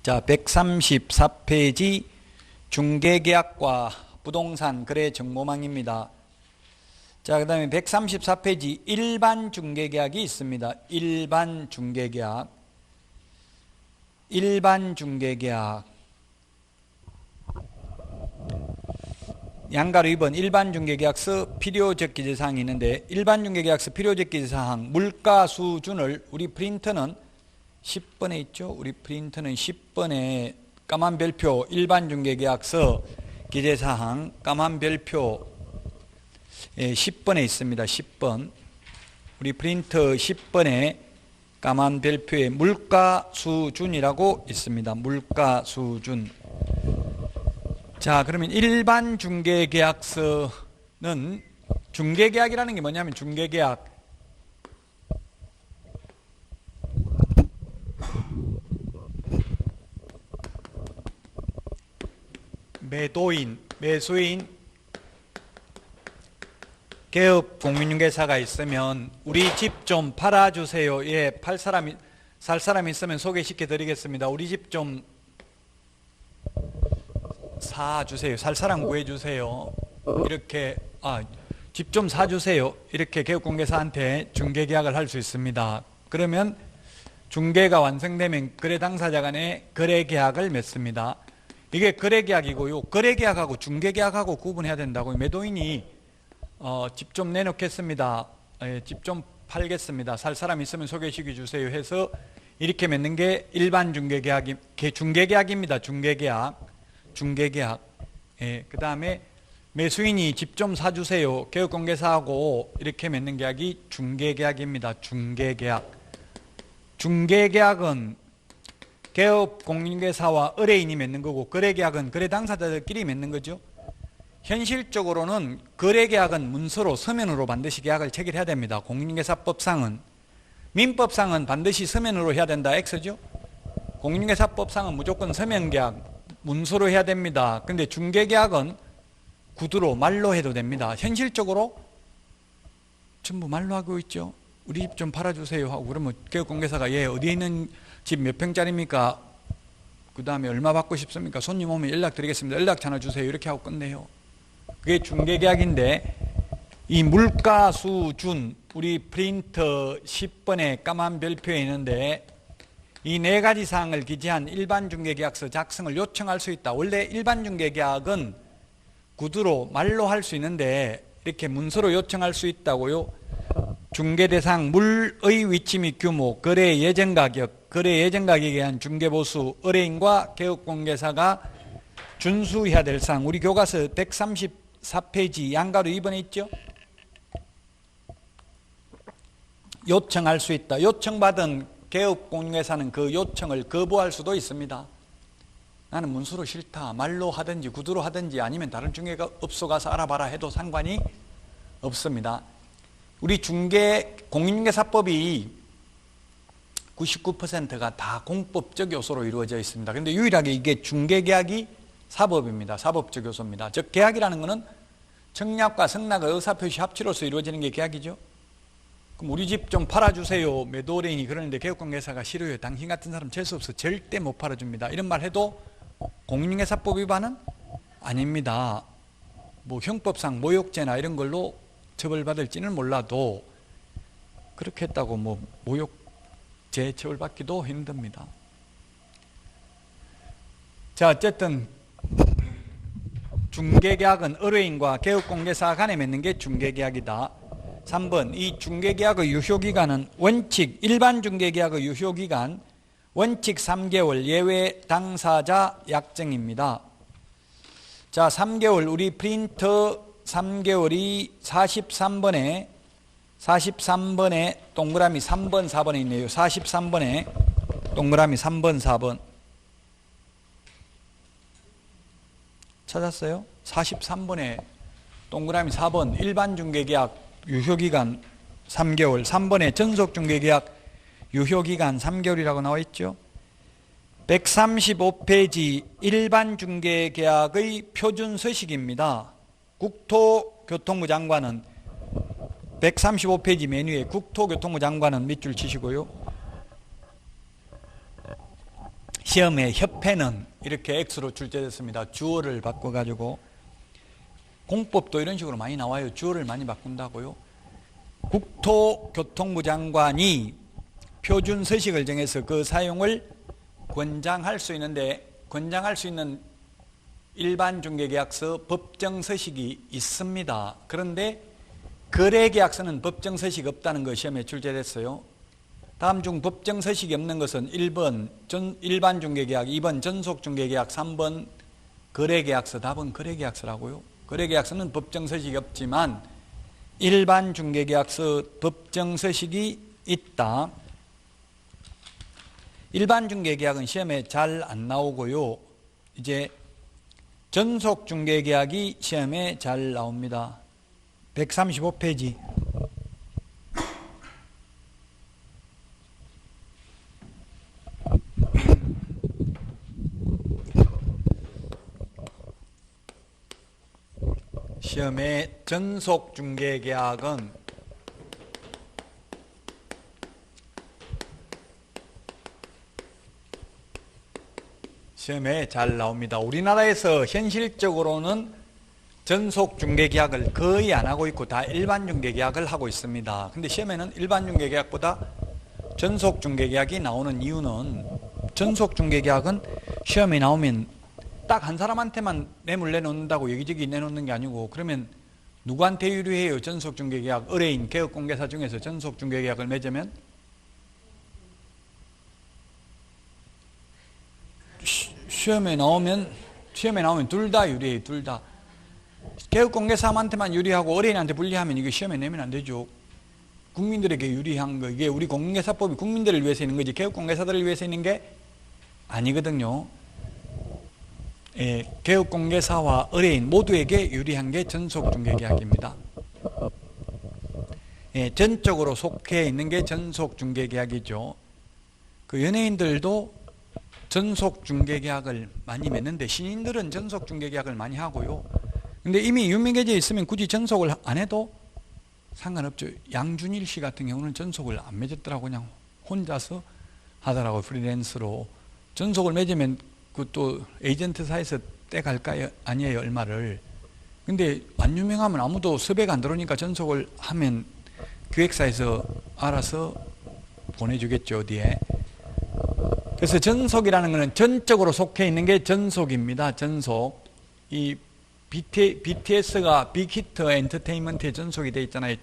자, 134페이지 중개계약과 부동산 거래 정보망입니다. 자, 그 다음에 134페이지 일반 중개계약이 있습니다. 일반 중개계약. 일반 중개계약. 양가로 2번 일반 중개계약서 필요적 기재사항이 있는데, 일반 중개계약서 필요적 기재사항 물가 수준을 우리 프린터는 10번에 있죠. 우리 프린터는 10번에 까만 별표 일반 중개계약서 기재사항 까만 별표 10번에 있습니다. 10번. 우리 프린터 10번에 까만 별표에 물가 수준이라고 있습니다. 물가 수준. 자, 그러면 일반 중개계약서는 중개계약이라는 게 뭐냐면 중개계약 매도인, 매수인, 개업 공인중개사가 있으면 우리 집 좀 팔아주세요. 예, 살 사람이 있으면 소개시켜 드리겠습니다. 우리 집 좀 사주세요. 살 사람 구해주세요. 이렇게 집 좀 사주세요. 이렇게 개업공개사한테 중개계약을 할 수 있습니다. 그러면 중개가 완성되면 거래 당사자 간에 거래계약을 맺습니다. 이게 거래계약이고요. 거래계약하고 중개계약하고 구분해야 된다고요. 매도인이 집 좀 내놓겠습니다. 집 좀 팔겠습니다. 살 사람 있으면 소개시켜 주세요 해서 이렇게 맺는 게 일반 중개계약입니다. 중개계약. 그 다음에 매수인이 집 좀 사주세요. 개업공개사하고 이렇게 맺는 계약이 중개계약입니다. 중개계약은 개업공인중개사와 의뢰인이 맺는 거고, 거래계약은 거래 당사자들끼리 맺는 거죠. 현실적으로는 거래계약은 문서로 서면으로 반드시 계약을 체결해야 됩니다. 공인중개사법상은. 민법상은 반드시 서면으로 해야 된다 X죠. 공인중개사법상은 무조건 서면계약 문서로 해야 됩니다. 근데 중개계약은 구두로 말로 해도 됩니다. 현실적으로 전부 말로 하고 있죠. 우리 집 좀 팔아주세요 하고 그러면 개업공개사가 어디에 있는 집 몇 평짜리입니까? 그 다음에 얼마 받고 싶습니까? 손님 오면 연락드리겠습니다. 연락처나 주세요. 이렇게 하고 끝내요. 그게 중개계약인데, 이 물가 수준 우리 프린터 10번에 까만 별표에 있는데 이 네 가지 사항을 기재한 일반 중개계약서 작성을 요청할 수 있다. 원래 일반 중개계약은 구두로 말로 할 수 있는데 이렇게 문서로 요청할 수 있다고요. 중개대상, 물의 위치 및 규모, 거래 예정 가격, 거래 예정 가격에 대한 중개보수, 의뢰인과 개업공개사가 준수해야 될 사항. 우리 교과서 134페이지 양가로 2번에 있죠. 요청할 수 있다. 요청받은 개업공개사는 그 요청을 거부할 수도 있습니다. 나는 문서로 싫다. 말로 하든지 구두로 하든지 아니면 다른 중개업소 가서 알아봐라 해도 상관이 없습니다. 우리 공인중개사법이 99%가 다 공법적 요소로 이루어져 있습니다. 그런데 유일하게 이게 중개계약이 사법입니다. 사법적 요소입니다. 즉 계약이라는 것은 청약과 승낙의 의사표시 합치로서 이루어지는 게 계약이죠. 그럼 우리 집 좀 팔아주세요. 매도인이 그러는데 개업공개사가 싫어요. 당신 같은 사람 재수없어. 절대 못 팔아줍니다. 이런 말 해도 공인중개사법 위반은 아닙니다. 뭐 형법상 모욕죄나 이런 걸로 처벌받을지는 몰라도 그렇게 했다고 뭐 모욕죄 처벌받기도 힘듭니다. 자, 어쨌든 중개계약은 의뢰인과 개업공개사 간에 맺는 게 중개계약이다. 3번, 이 중개계약의 유효기간은 원칙, 일반 중개계약의 유효기간 원칙 3개월, 예외 당사자 약정입니다. 자, 3개월, 우리 프린터 3개월이 43번에 동그라미 3번, 4번에 있네요. 43번에 동그라미 3번, 4번. 찾았어요? 43번에 동그라미 4번 일반 중개계약 유효기간 3개월, 3번에 전속중개계약 유효기간 3개월이라고 나와 있죠. 135페이지 일반 중개계약의 표준 서식입니다. 국토교통부 장관은 135페이지 메뉴에 국토교통부 장관은 밑줄 치시고요. 시험에 협회는 이렇게 X로 출제됐습니다. 주어를 바꿔가지고 공법도 이런 식으로 많이 나와요. 주어를 많이 바꾼다고요. 국토교통부 장관이 표준 서식을 정해서 그 사용을 권장할 수 있는데 권장할 수 있는 일반 중개계약서 법정 서식이 있습니다. 그런데 거래계약서는 법정 서식이 없다는 거 시험에 출제됐어요. 다음 중 법정 서식이 없는 것은 1번 일반 중개계약, 2번 전속 중개계약, 3번 거래계약서. 답은 거래계약서라고요. 거래계약서는 법정 서식이 없지만 일반 중개계약서 법정 서식이 있다. 일반 중개계약은 시험에 잘 안 나오고요. 이제 전속 중개계약이 시험에 잘 나옵니다. 135페이지. 시험에 전속 중개계약은 시험에 잘 나옵니다. 우리나라에서 현실적으로는 전속 중개계약을 거의 안 하고 있고 다 일반 중개계약을 하고 있습니다. 근데 시험에는 일반 중개계약보다 전속 중개계약이 나오는 이유는 전속 중개계약은 시험에 나오면 딱 한 사람한테만 뇌물 내놓는다고 여기저기 내놓는 게 아니고 그러면 누구한테 유리해요? 전속 중개계약. 의뢰인, 개업공개사 중에서 전속 중개계약을 맺으면 시험에 나오면 둘 다 유리해요. 둘 다. 개업공개사한테만 유리하고 의뢰인한테 불리하면 이거 시험에 내면 안 되죠. 국민들에게 유리한 거. 이게 우리 공개사법이 국민들을 위해서 있는 거지 개업공개사들을 위해서 있는 게 아니거든요. 예, 개업공개사와 의뢰인 모두에게 유리한 게 전속중개계약입니다. 예, 전적으로 속해 있는 게 전속중개계약이죠. 그 연예인들도 전속중개계약을 많이 맺는데 신인들은 전속중개계약을 많이 하고요. 근데 이미 유명해져 있으면 굳이 전속을 안 해도 상관없죠. 양준일 씨 같은 경우는 전속을 안 맺었더라고. 그냥 혼자서 하더라고요. 프리랜서로. 전속을 맺으면 그것도 에이전트사에서 떼갈까요? 아니에요. 얼마를. 근데 안 유명하면 아무도 섭외가 안 들어오니까 전속을 하면 기획사에서 알아서 보내주겠죠. 어디에. 그래서 전속이라는 것은 전적으로 속해 있는 게 전속입니다. 전속. 이 BTS가 빅히트 엔터테인먼트의 전속이 되어 있잖아요.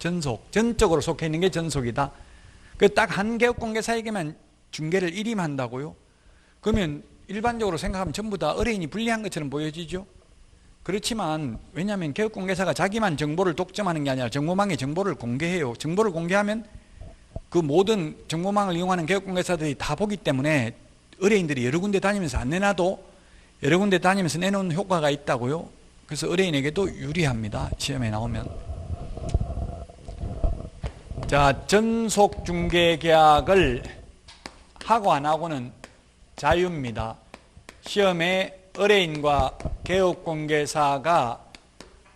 전적으로 속해 있는 게 전속이다. 그 딱 한 개업공개사에게만 중개를 일임한다고요? 그러면 일반적으로 생각하면 전부 다 의뢰인이 불리한 것처럼 보여지죠. 그렇지만 왜냐하면 개업공개사가 자기만 정보를 독점하는 게 아니라 정보망에 정보를 공개해요. 정보를 공개하면 그 모든 정보망을 이용하는 개업공개사들이 다 보기 때문에 의뢰인들이 여러 군데 다니면서 안 내놔도 여러 군데 다니면서 내놓는 효과가 있다고요. 그래서 의뢰인에게도 유리합니다. 시험에 나오면. 자, 전속중개계약을 하고 안 하고는 자유입니다. 시험에 의뢰인과 개업공개사가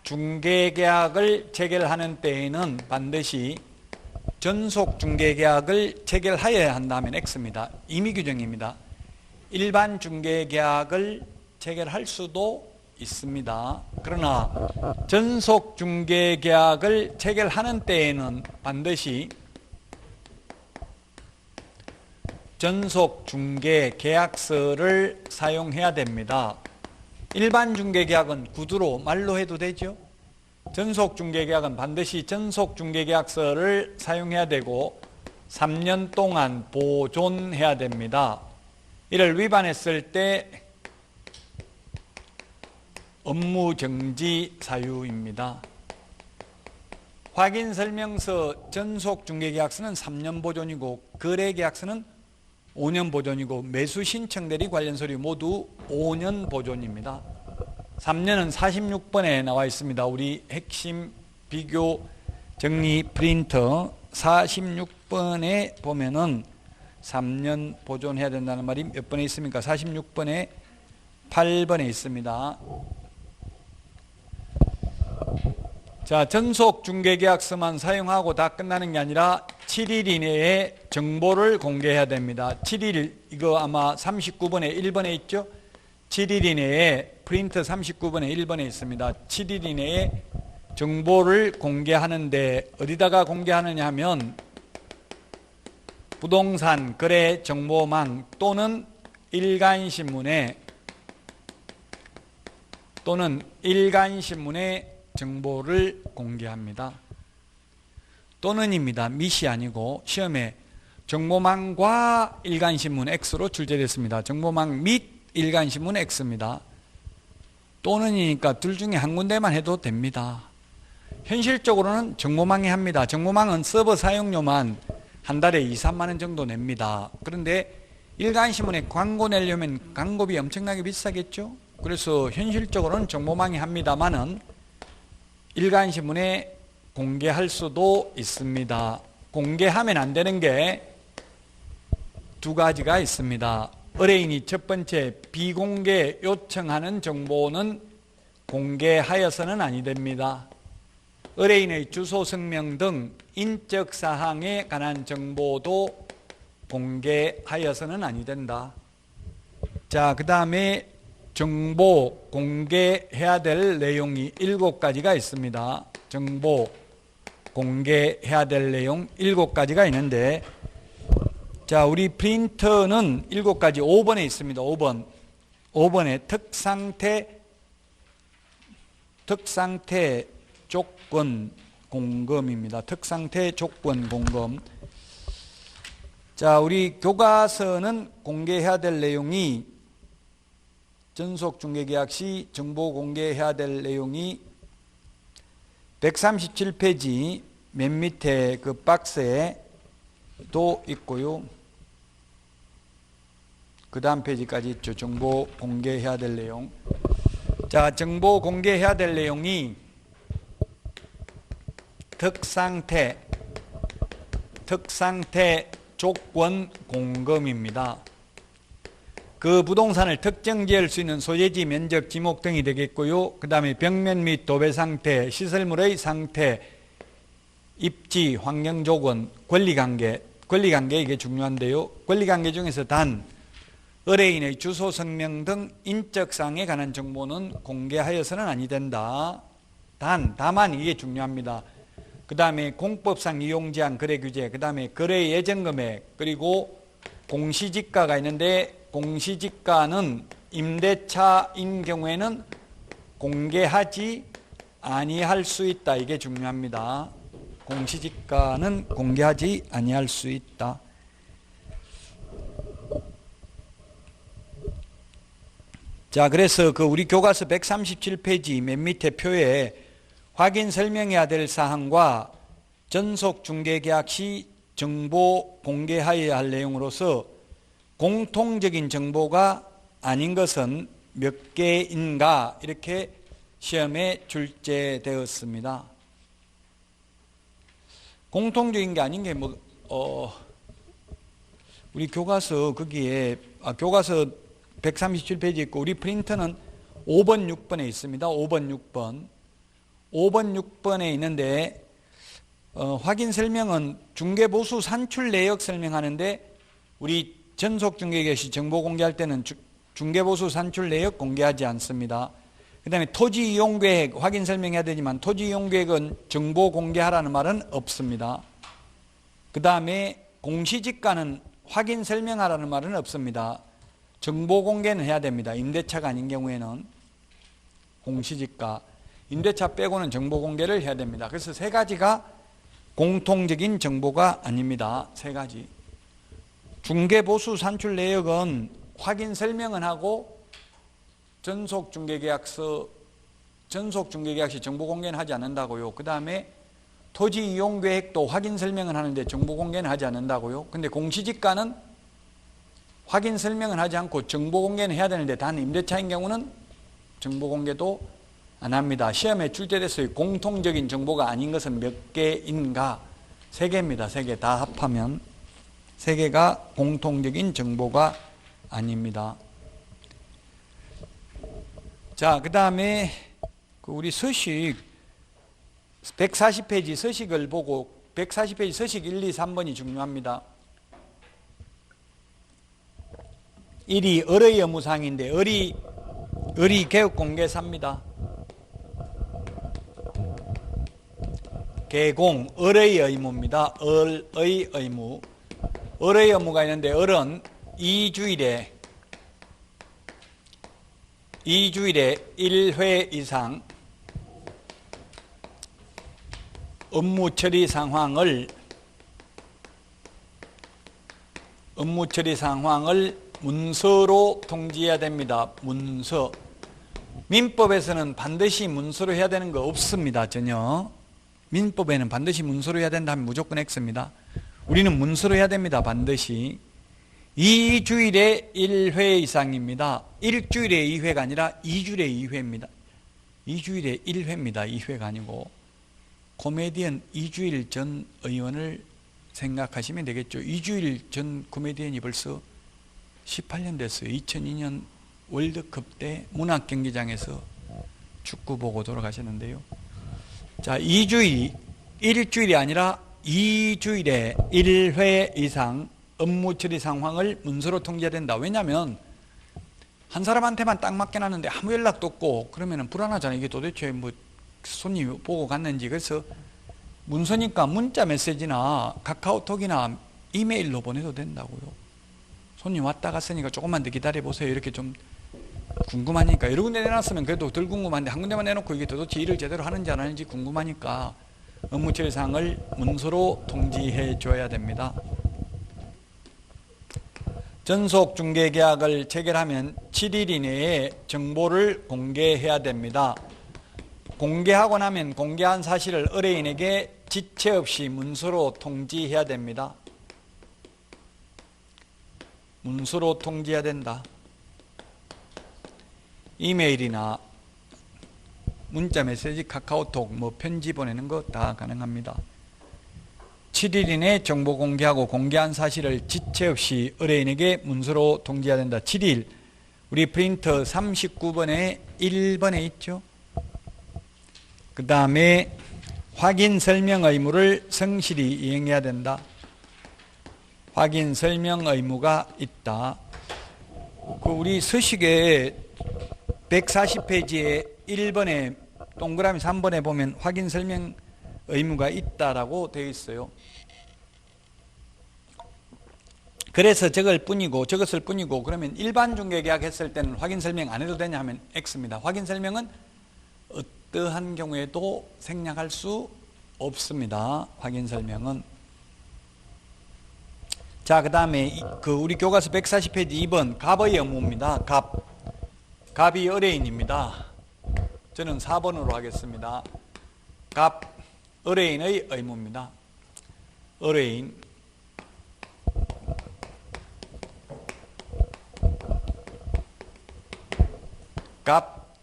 중개계약을 체결하는 때에는 반드시 전속중개계약을 체결하여야 한다면 X입니다. 임의규정입니다. 일반 중개계약을 체결할 수도 있습니다. 그러나 전속중개계약을 체결하는 때에는 반드시 전속중개계약서를 사용해야 됩니다. 일반 중개계약은 구두로 말로 해도 되죠. 전속중개계약은 반드시 전속중개계약서를 사용해야 되고 3년 동안 보존해야 됩니다. 이를 위반했을 때 업무정지 사유입니다. 확인설명서 전속중개계약서는 3년 보존이고 거래계약서는 5년 보존이고 매수신청 대리 관련 서류 모두 5년 보존입니다. 3년은 46번에 나와 있습니다. 우리 핵심 비교 정리 프린터 46번에 보면은 3년 보존해야 된다는 말이 몇 번에 있습니까? 46번에 8번에 있습니다. 자, 전속 중개계약서만 사용하고 다 끝나는 게 아니라 7일 이내에 정보를 공개해야 됩니다. 7일, 이거 아마 39번에 1번에 있죠? 7일 이내에, 프린트 39번에 1번에 있습니다. 7일 이내에 정보를 공개하는데 어디다가 공개하느냐 하면 부동산 거래 정보망 또는 일간신문에 정보를 공개합니다. 또는입니다. 밋이 아니고 시험에 정보망과 일간신문 X로 출제됐습니다. 정보망 및 일간신문 X입니다. 또는이니까 둘 중에 한 군데만 해도 됩니다. 현실적으로는 정보망이 합니다. 정보망은 서버 사용료만 한 달에 2, 3만 원 정도 냅니다. 그런데 일간신문에 광고 내려면 광고비 엄청나게 비싸겠죠? 그래서 현실적으로는 정보망이 합니다만은 일간신문에 공개할 수도 있습니다. 공개하면 안 되는 게 두 가지가 있습니다. 의뢰인이 첫 번째 비공개 요청하는 정보는 공개하여서는 아니 됩니다. 의뢰인의 주소, 성명 등 인적 사항에 관한 정보도 공개하여서는 아니 된다. 자, 그 다음에 정보 공개해야 될 내용이 7가지가 있습니다. 정보 공개해야 될 내용 7가지가 있는데, 자, 우리 프린터는 7가지 5번에 있습니다. 5번에 특상태 조건 공검입니다. 특상태 조건 공검. 자, 우리 교과서는 공개해야 될 내용이 전속 중개계약 시 정보 공개해야 될 내용이 137페이지 맨 밑에 그 박스에 도 있고요. 그 다음 페이지까지 있죠. 정보 공개해야 될 내용. 자, 정보 공개해야 될 내용이 특상태 조건 공검입니다. 그 부동산을 특정 지을 수 있는 소재지, 면적, 지목 등이 되겠고요. 그 다음에 벽면 및 도배 상태, 시설물의 상태, 입지, 환경 조건, 권리관계 이게 중요한데요. 권리관계 중에서 단 의뢰인의 주소, 성명 등 인적사항에 관한 정보는 공개하여서는 아니 된다. 다만 이게 중요합니다. 그 다음에 공법상 이용제한 거래 규제, 그 다음에 거래 예정 금액, 그리고 공시지가가 있는데 공시지가는 임대차인 경우에는 공개하지 아니할 수 있다. 이게 중요합니다. 공시지가는 공개하지 아니할 수 있다. 자, 그래서 그 우리 교과서 137페이지 맨 밑에 표에 확인 설명해야 될 사항과 전속 중개계약 시 정보 공개하여야 할 내용으로서 공통적인 정보가 아닌 것은 몇 개인가 이렇게 시험에 출제되었습니다. 공통적인 게 아닌 게 우리 교과서 거기에 교과서 137페이지 있고 우리 프린터는 5번, 6번에 있습니다. 5번, 6번에 있는데 확인 설명은 중개보수 산출 내역 설명하는데 우리 전속 중개계약 시 정보 공개할 때는 중개보수 산출 내역 공개하지 않습니다. 그 다음에 토지 이용 계획 확인 설명해야 되지만 토지 이용 계획은 정보 공개하라는 말은 없습니다. 그 다음에 공시지가는 확인 설명하라는 말은 없습니다. 정보 공개는 해야 됩니다. 임대차가 아닌 경우에는 공시지가, 임대차 빼고는 정보 공개를 해야 됩니다. 그래서 3가지가 공통적인 정보가 아닙니다. 3가지. 중개보수 산출 내역은 확인 설명은 하고 전속 중개계약 시 정보 공개는 하지 않는다고요. 그 다음에 토지 이용 계획도 확인 설명은 하는데 정보 공개는 하지 않는다고요. 근데 공시지가는 확인 설명은 하지 않고 정보 공개는 해야 되는데 단 임대차인 경우는 정보 공개도 안 합니다. 시험에 출제됐어요. 공통적인 정보가 아닌 것은 몇 개인가? 3개입니다. 3개 다 합하면 3개가 공통적인 정보가 아닙니다. 자, 그 다음에 우리 서식 140페이지 서식을 보고 140페이지 서식 1, 2, 3번이 중요합니다. 1이 을의 의무사항인데 을이 개업공개사입니다. 개공, 을의 의무입니다. 을의 의무. 을의 의무가 있는데 을은 2주일에 1회 이상 업무 처리 상황을 문서로 통지해야 됩니다. 문서. 민법에서는 반드시 문서로 해야 되는 거 없습니다. 전혀. 민법에는 반드시 문서로 해야 된다 하면 무조건 X입니다. 우리는 문서로 해야 됩니다. 반드시. 2주일에 1회 이상입니다. 일주일에 2회가 아니라 2주일에 2회입니다. 2주일에 1회입니다. 2회가 아니고. 코미디언 2주일 전 의원을 생각하시면 되겠죠. 2주일 전 코미디언이 벌써 18년 됐어요. 2002년 월드컵 때 문학경기장에서 축구 보고 돌아가셨는데요. 자, 일주일이 아니라 2주일에 1회 이상 업무 처리 상황을 문서로 통지해야 된다. 왜냐하면 한 사람한테만 딱 맡겨놨는데 아무 연락도 없고 그러면 불안하잖아요. 이게 도대체 뭐 손님이 보고 갔는지. 그래서 문서니까 문자 메시지나 카카오톡이나 이메일로 보내도 된다고요. 손님 왔다 갔으니까 조금만 더 기다려보세요. 이렇게 좀 궁금하니까. 여러 군데 내놨으면 그래도 덜 궁금한데 한 군데만 내놓고 이게 도대체 일을 제대로 하는지 안 하는지 궁금하니까 업무 처리 사항을 문서로 통지해 줘야 됩니다. 전속 중개 계약을 체결하면 7일 이내에 정보를 공개해야 됩니다. 공개하고 나면 공개한 사실을 의뢰인에게 지체 없이 문서로 통지해야 됩니다. 문서로 통지해야 된다. 이메일이나 문자 메시지, 카카오톡, 편지 보내는 거 다 가능합니다. 7일 이내 정보 공개하고 공개한 사실을 지체 없이 의뢰인에게 문서로 통지해야 된다. 7일, 우리 프린터 39번에 1번에 있죠. 그 다음에 확인 설명 의무를 성실히 이행해야 된다. 확인 설명 의무가 있다. 우리 서식에 140페이지에 1번에 동그라미 3번에 보면 확인 설명 의무가 있다라고 되어 있어요. 그래서 저것을 뿐이고 그러면 일반 중개계약 했을 때는 확인 설명 안 해도 되냐 하면 X입니다. 확인 설명은 어떠한 경우에도 생략할 수 없습니다. 확인 설명은. 자, 그 다음에 우리 교과서 140페이지 2번 갑의 의무입니다. 갑이 의뢰인입니다. 저는 4번으로 하겠습니다. 갑, 의뢰인의 의무입니다. 의뢰인. 갑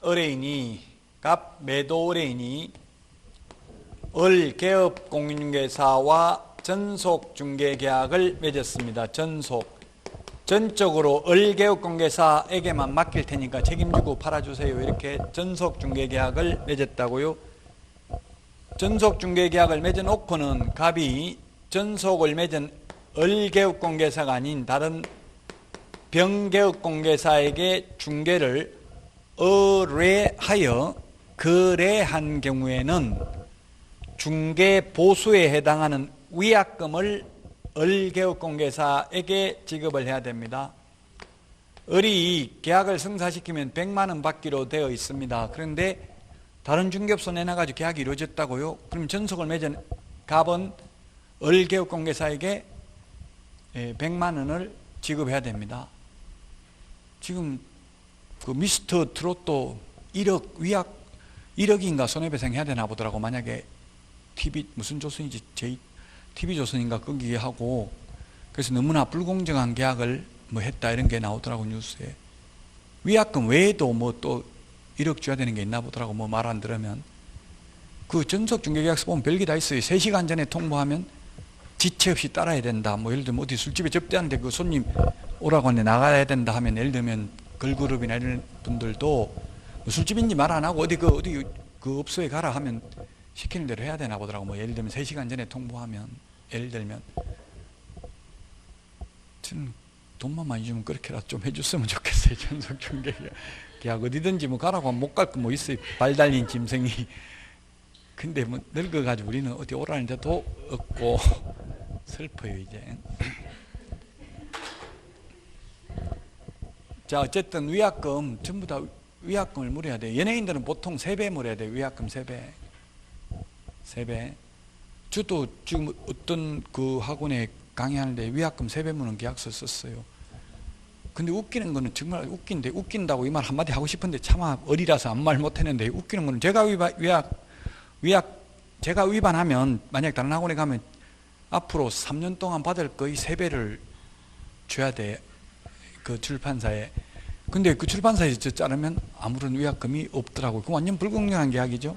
매도 의뢰인이 개업 공인중개사와 전속 중개계약을 맺었습니다. 전적으로 개업 공개사에게만 맡길 테니까 책임지고 팔아주세요. 이렇게 전속 중개계약을 맺었다고요. 전속 중개계약을 맺어놓고는 갑이 전속을 맺은 개업 공개사가 아닌 다른 병개업 공개사에게 중개를 의뢰하여 거래한 경우에는 중개 보수에 해당하는 위약금을 개업 공개사에게 지급을 해야 됩니다. 을이 계약을 성사시키면 100만 원 받기로 되어 있습니다. 그런데 다른 중개업소 내놔가지고 계약이 이루어졌다고요? 그럼 전속을 맺은 갑은 개업 공개사에게 100만 원을 지급해야 됩니다. 지금 미스터 트롯도 1억인가 손해배상 해야 되나 보더라고. 만약에 TV 무슨 조선인지 TV조선인가 거기에 하고, 그래서 너무나 불공정한 계약을 했다 이런 게 나오더라고 뉴스에. 위약금 외에도 또 1억 줘야 되는 게 있나 보더라고. 뭐 말 안 들으면. 그 전속중개계약서 보면 별게 다 있어요. 3시간 전에 통보하면 지체 없이 따라야 된다. 뭐 예를 들면 어디 술집에 접대하는데 그 손님 오라고 하는데 나가야 된다 하면, 예를 들면 걸그룹이나 이런 분들도 뭐 술집인지 말 안 하고 어디 그 업소에 가라 하면 시키는 대로 해야 되나 보더라고. 뭐 예를 들면 3시간 전에 통보하면, 예를 들면 저는 돈만 많이 주면 그렇게라도 좀 해줬으면 좋겠어요. 전속중개계약 어디든지 뭐 가라고 하면 못 갈 거 뭐 있어요. 발 달린 짐승이. 근데 뭐 늙어가지고 우리는 어디 오라는 데도 없고 슬퍼요 이제. 자, 어쨌든 위약금 전부 다 위약금을 물어야 돼요. 연예인들은 보통 3배 물어야 돼요. 위약금 3배. 저도 지금 어떤 그 학원에 강의하는데 위약금 3배 무는 계약서 썼어요. 근데 웃기는 거는 정말 웃긴데, 웃긴다고 이 말 한마디 하고 싶은데 차마 어리라서 아무 말 못했는데, 웃기는 거는 제가 제가 위반하면 만약 다른 학원에 가면 앞으로 3년 동안 받을 거의 3배를 줘야 돼. 그 출판사에. 근데 그 출판사에서 자르면 아무런 위약금이 없더라고요. 그건 완전 불공정한 계약이죠.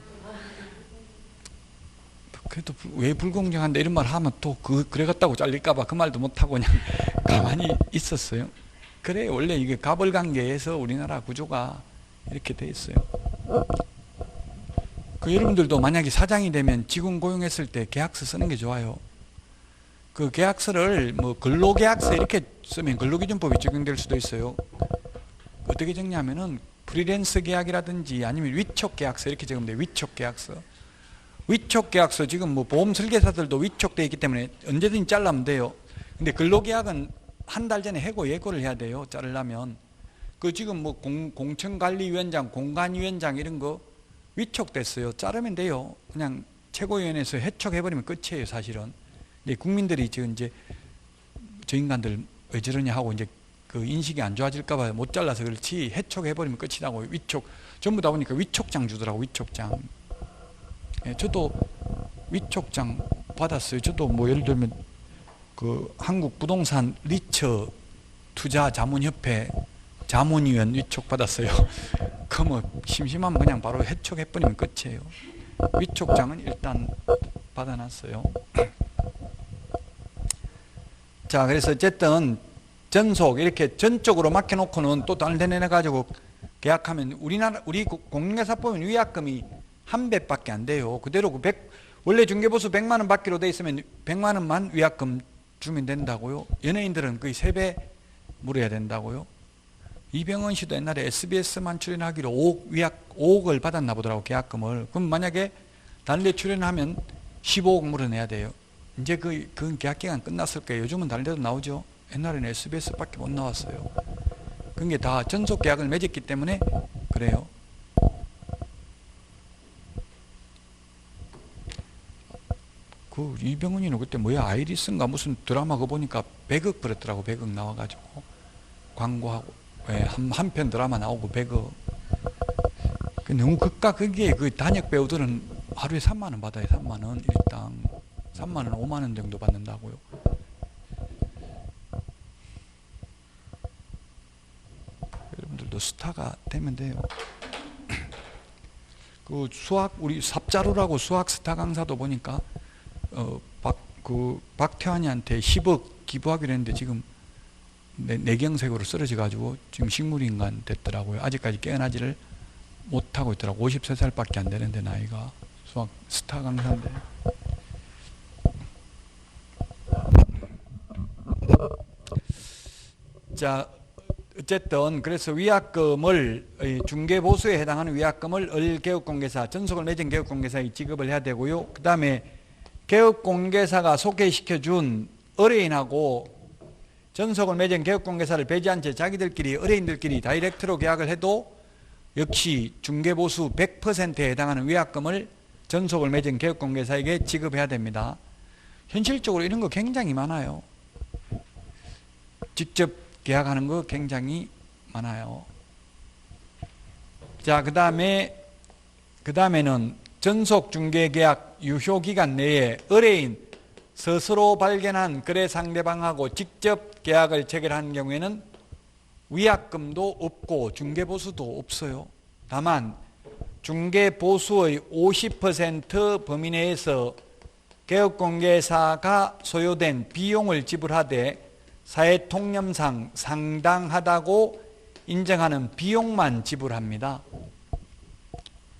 그래도 왜 불공정한데 이런 말 하면 또 그래갔다고 잘릴까봐 그 말도 못하고 그냥 가만히 있었어요. 그래, 원래 이게 가벌관계에서 우리나라 구조가 이렇게 돼 있어요. 그 여러분들도 만약에 사장이 되면 직원 고용했을 때 계약서 쓰는 게 좋아요. 그 계약서를 뭐 근로계약서 이렇게 쓰면 근로기준법이 적용될 수도 있어요. 어떻게 적냐면은 프리랜서 계약이라든지 아니면 위촉계약서 이렇게 적으면 돼요. 위촉계약서. 위촉계약서 지금 뭐 보험 설계사들도 위촉되어 있기 때문에 언제든지 잘라면 돼요. 근데 근로계약은 한 달 전에 해고 예고를 해야 돼요. 자르려면. 그 지금 뭐 공청관리위원장, 공관위원장 이런 거 위촉됐어요. 자르면 돼요. 그냥 최고위원회에서 해촉해버리면 끝이에요, 사실은. 국민들이 지금 이제 저 인간들 왜 저러냐 하고 이제 그 인식이 안 좋아질까봐 못 잘라서 그렇지, 해촉해버리면 끝이라고. 위촉 전부 다 보니까 위촉장 주더라고. 위촉장. 예, 저도 위촉장 받았어요. 저도 뭐 예를 들면 그 한국 부동산 리처 투자 자문협회 자문위원 위촉 받았어요. 그 뭐 심심하면 그냥 바로 해촉해버리면 끝이에요. 위촉장은 일단 받아놨어요. 자, 그래서 어쨌든 전속 이렇게 전적으로 맡겨놓고는 또 다른 데 내가지고 계약하면 우리 공인중개사 보면 위약금이 한 배밖에 안 돼요. 그대로 원래 중개보수 100만 원 받기로 돼 있으면 100만 원만 위약금 주면 된다고요. 연예인들은 거의 3배 물어야 된다고요. 이병헌 씨도 옛날에 SBS만 출연하기로 5억을 받았나 보더라고, 계약금을. 그럼 만약에 다른 데 출연하면 15억 물어내야 돼요. 이제 그 계약 기간 끝났을 거예요. 요즘은 다른 데도 나오죠. 옛날에는 SBS밖에 못 나왔어요. 그게 다 전속 계약을 맺었기 때문에 그래요. 그 이병헌이는 그때 뭐야, 아이리스인가 무슨 드라마 그거 보니까 100억 벌었더라고. 100억 나와가지고 광고하고 한 편 드라마 나오고 100억. 너무 극과 극이에요. 그 단역 배우들은 하루에 3만 원 받아요. 3만 원 일당. 3만 원, 5만 원 정도 받는다고요. 여러분들도 스타가 되면 돼요. 그 우리 삽자루라고 수학 스타 강사도 보니까 박태환이한테 10억 기부하기로 했는데 지금 뇌경색으로 쓰러져가지고 지금 식물인간 됐더라고요. 아직까지 깨어나지를 못하고 있더라고. 53살밖에 안 되는데 나이가. 수학 스타 강사인데. 자, 어쨌든 그래서 위약금을 중개보수에 해당하는 위약금을 을개업공개사, 전속을 맺은 개업공개사에 지급을 해야 되고요. 그 다음에 개업공개사가 소개시켜준 의뢰인하고 전속을 맺은 개업공개사를 배제한 채 자기들끼리 의뢰인들끼리 다이렉트로 계약을 해도 역시 중개보수 100%에 해당하는 위약금을 전속을 맺은 개업공개사에게 지급해야 됩니다. 현실적으로 이런 거 굉장히 많아요. 직접 계약하는 거 굉장히 많아요. 자, 그 다음에는 전속중개계약 유효기간 내에 의뢰인 스스로 발견한 거래 상대방하고 직접 계약을 체결하는 경우에는 위약금도 없고 중개보수도 없어요. 다만 중개보수의 50% 범위 내에서 개업공개사가 소요된 비용을 지불하되 사회통념상 상당하다고 인정하는 비용만 지불합니다.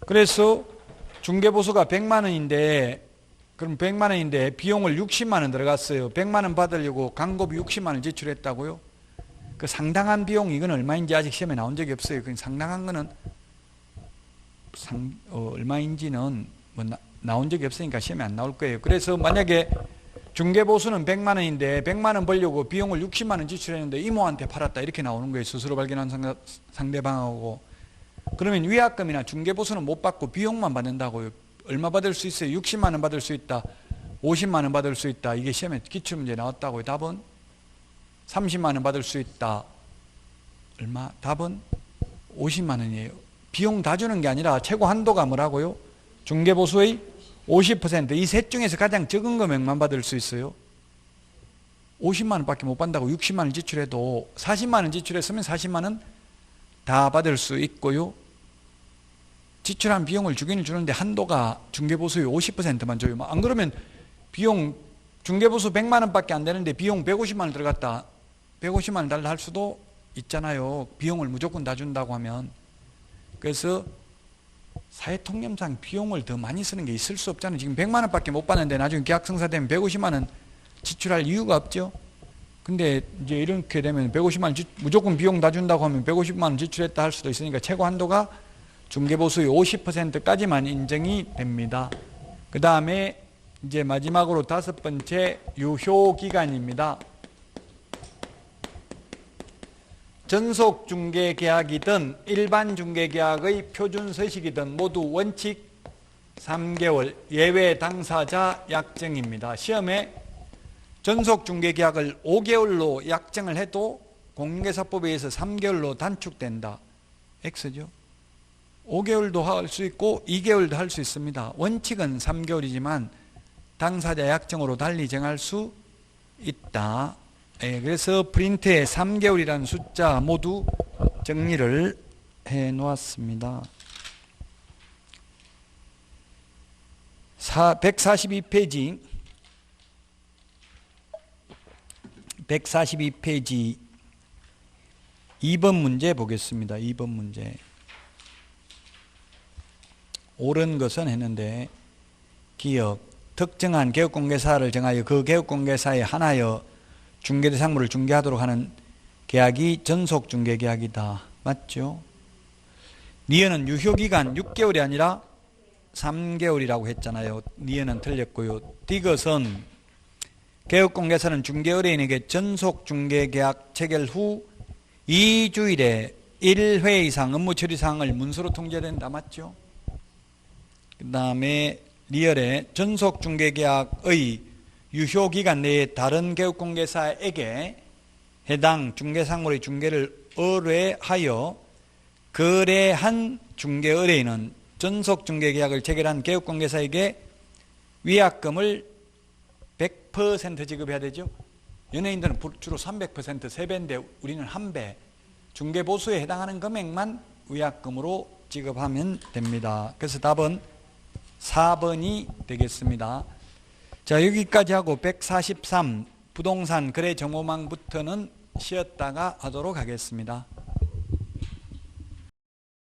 그래서 중개보수가 100만 원인데 그럼 100만 원인데 비용을 60만 원 들어갔어요. 100만 원 받으려고 광고비 60만 원 지출했다고요? 그 상당한 비용 이건 얼마인지 아직 시험에 나온 적이 없어요. 그 상당한 거는 얼마인지는 뭐 나온 적이 없으니까 시험에 안 나올 거예요. 그래서 만약에 중개보수는 100만 원인데 100만 원 벌려고 비용을 60만 원 지출했는데 이모한테 팔았다 이렇게 나오는 거예요. 스스로 발견한 상대방하고. 그러면 위약금이나 중개보수는 못 받고 비용만 받는다고요. 얼마 받을 수 있어요? 60만 원 받을 수 있다. 50만 원 받을 수 있다. 이게 시험에 기출문제 나왔다고요. 답은 30만 원 받을 수 있다. 얼마? 답은 50만 원이에요. 비용 다 주는 게 아니라 최고 한도가 뭐라고요? 중개보수의 50%. 이 셋 중에서 가장 적은 금액만 받을 수 있어요. 50만 원밖에 못 받는다고 60만 원 지출해도 40만 원 지출했으면 40만 원 다 받을 수 있고요. 지출한 비용을 주기는 주는데 한도가 중개보수의 50%만 줘요. 안 그러면 비용 중개보수 100만 원밖에 안 되는데 비용 150만 원 들어갔다. 150만 원 달라 할 수도 있잖아요. 비용을 무조건 다 준다고 하면. 그래서 사회통념상 비용을 더 많이 쓰는 게 있을 수 없잖아요. 지금 100만 원밖에 못 받는데 나중에 계약 성사되면 150만 원 지출할 이유가 없죠. 근데 이제 이렇게 되면 150만 원 무조건 비용 다 준다고 하면 150만 원 지출했다 할 수도 있으니까 최고 한도가 중개보수의 50%까지만 인정이 됩니다. 그 다음에 이제 마지막으로 5번째 유효기간입니다. 전속중개계약이든 일반중개계약의 표준서식이든 모두 원칙 3개월, 예외 당사자 약정입니다. 시험에 전속중개계약을 5개월로 약정을 해도 공인중개사법에 의해서 3개월로 단축된다. X죠. 5개월도 할 수 있고 2개월도 할 수 있습니다. 원칙은 3개월이지만 당사자 약정으로 달리 정할 수 있다. 그래서 프린트에 3개월이라는 숫자 모두 정리를 해 놓았습니다. 142페이지 2번 문제 보겠습니다. 2번 문제. 옳은 것은 했는데 기억, 특정한 개업공개사를 정하여 그 개업공개사에 한하여 중개대상물을 중개하도록 하는 계약이 전속중개계약이다. 맞죠? 니은은 유효기간 6개월이 아니라 3개월이라고 했잖아요. 니은은 틀렸고요. 디귿은 개업공개사는 중개의뢰인에게 전속중개계약 체결 후 2주일에 1회 이상 업무 처리사항을 문서로 통지된다. 맞죠? 그 다음에 리얼에 전속중개계약의 유효기간 내에 다른 개업공개사에게 해당 중개상물의 중개를 의뢰하여 거래한 중개의뢰인은 전속중개계약을 체결한 개업공개사에게 위약금을 100% 지급해야 되죠. 연예인들은 주로 300% 3배인데 우리는 1배. 중개보수에 해당하는 금액만 위약금으로 지급하면 됩니다. 그래서 답은 4번이 되겠습니다. 자, 여기까지 하고 143 부동산 거래 정보망부터는 쉬었다가 하도록 하겠습니다.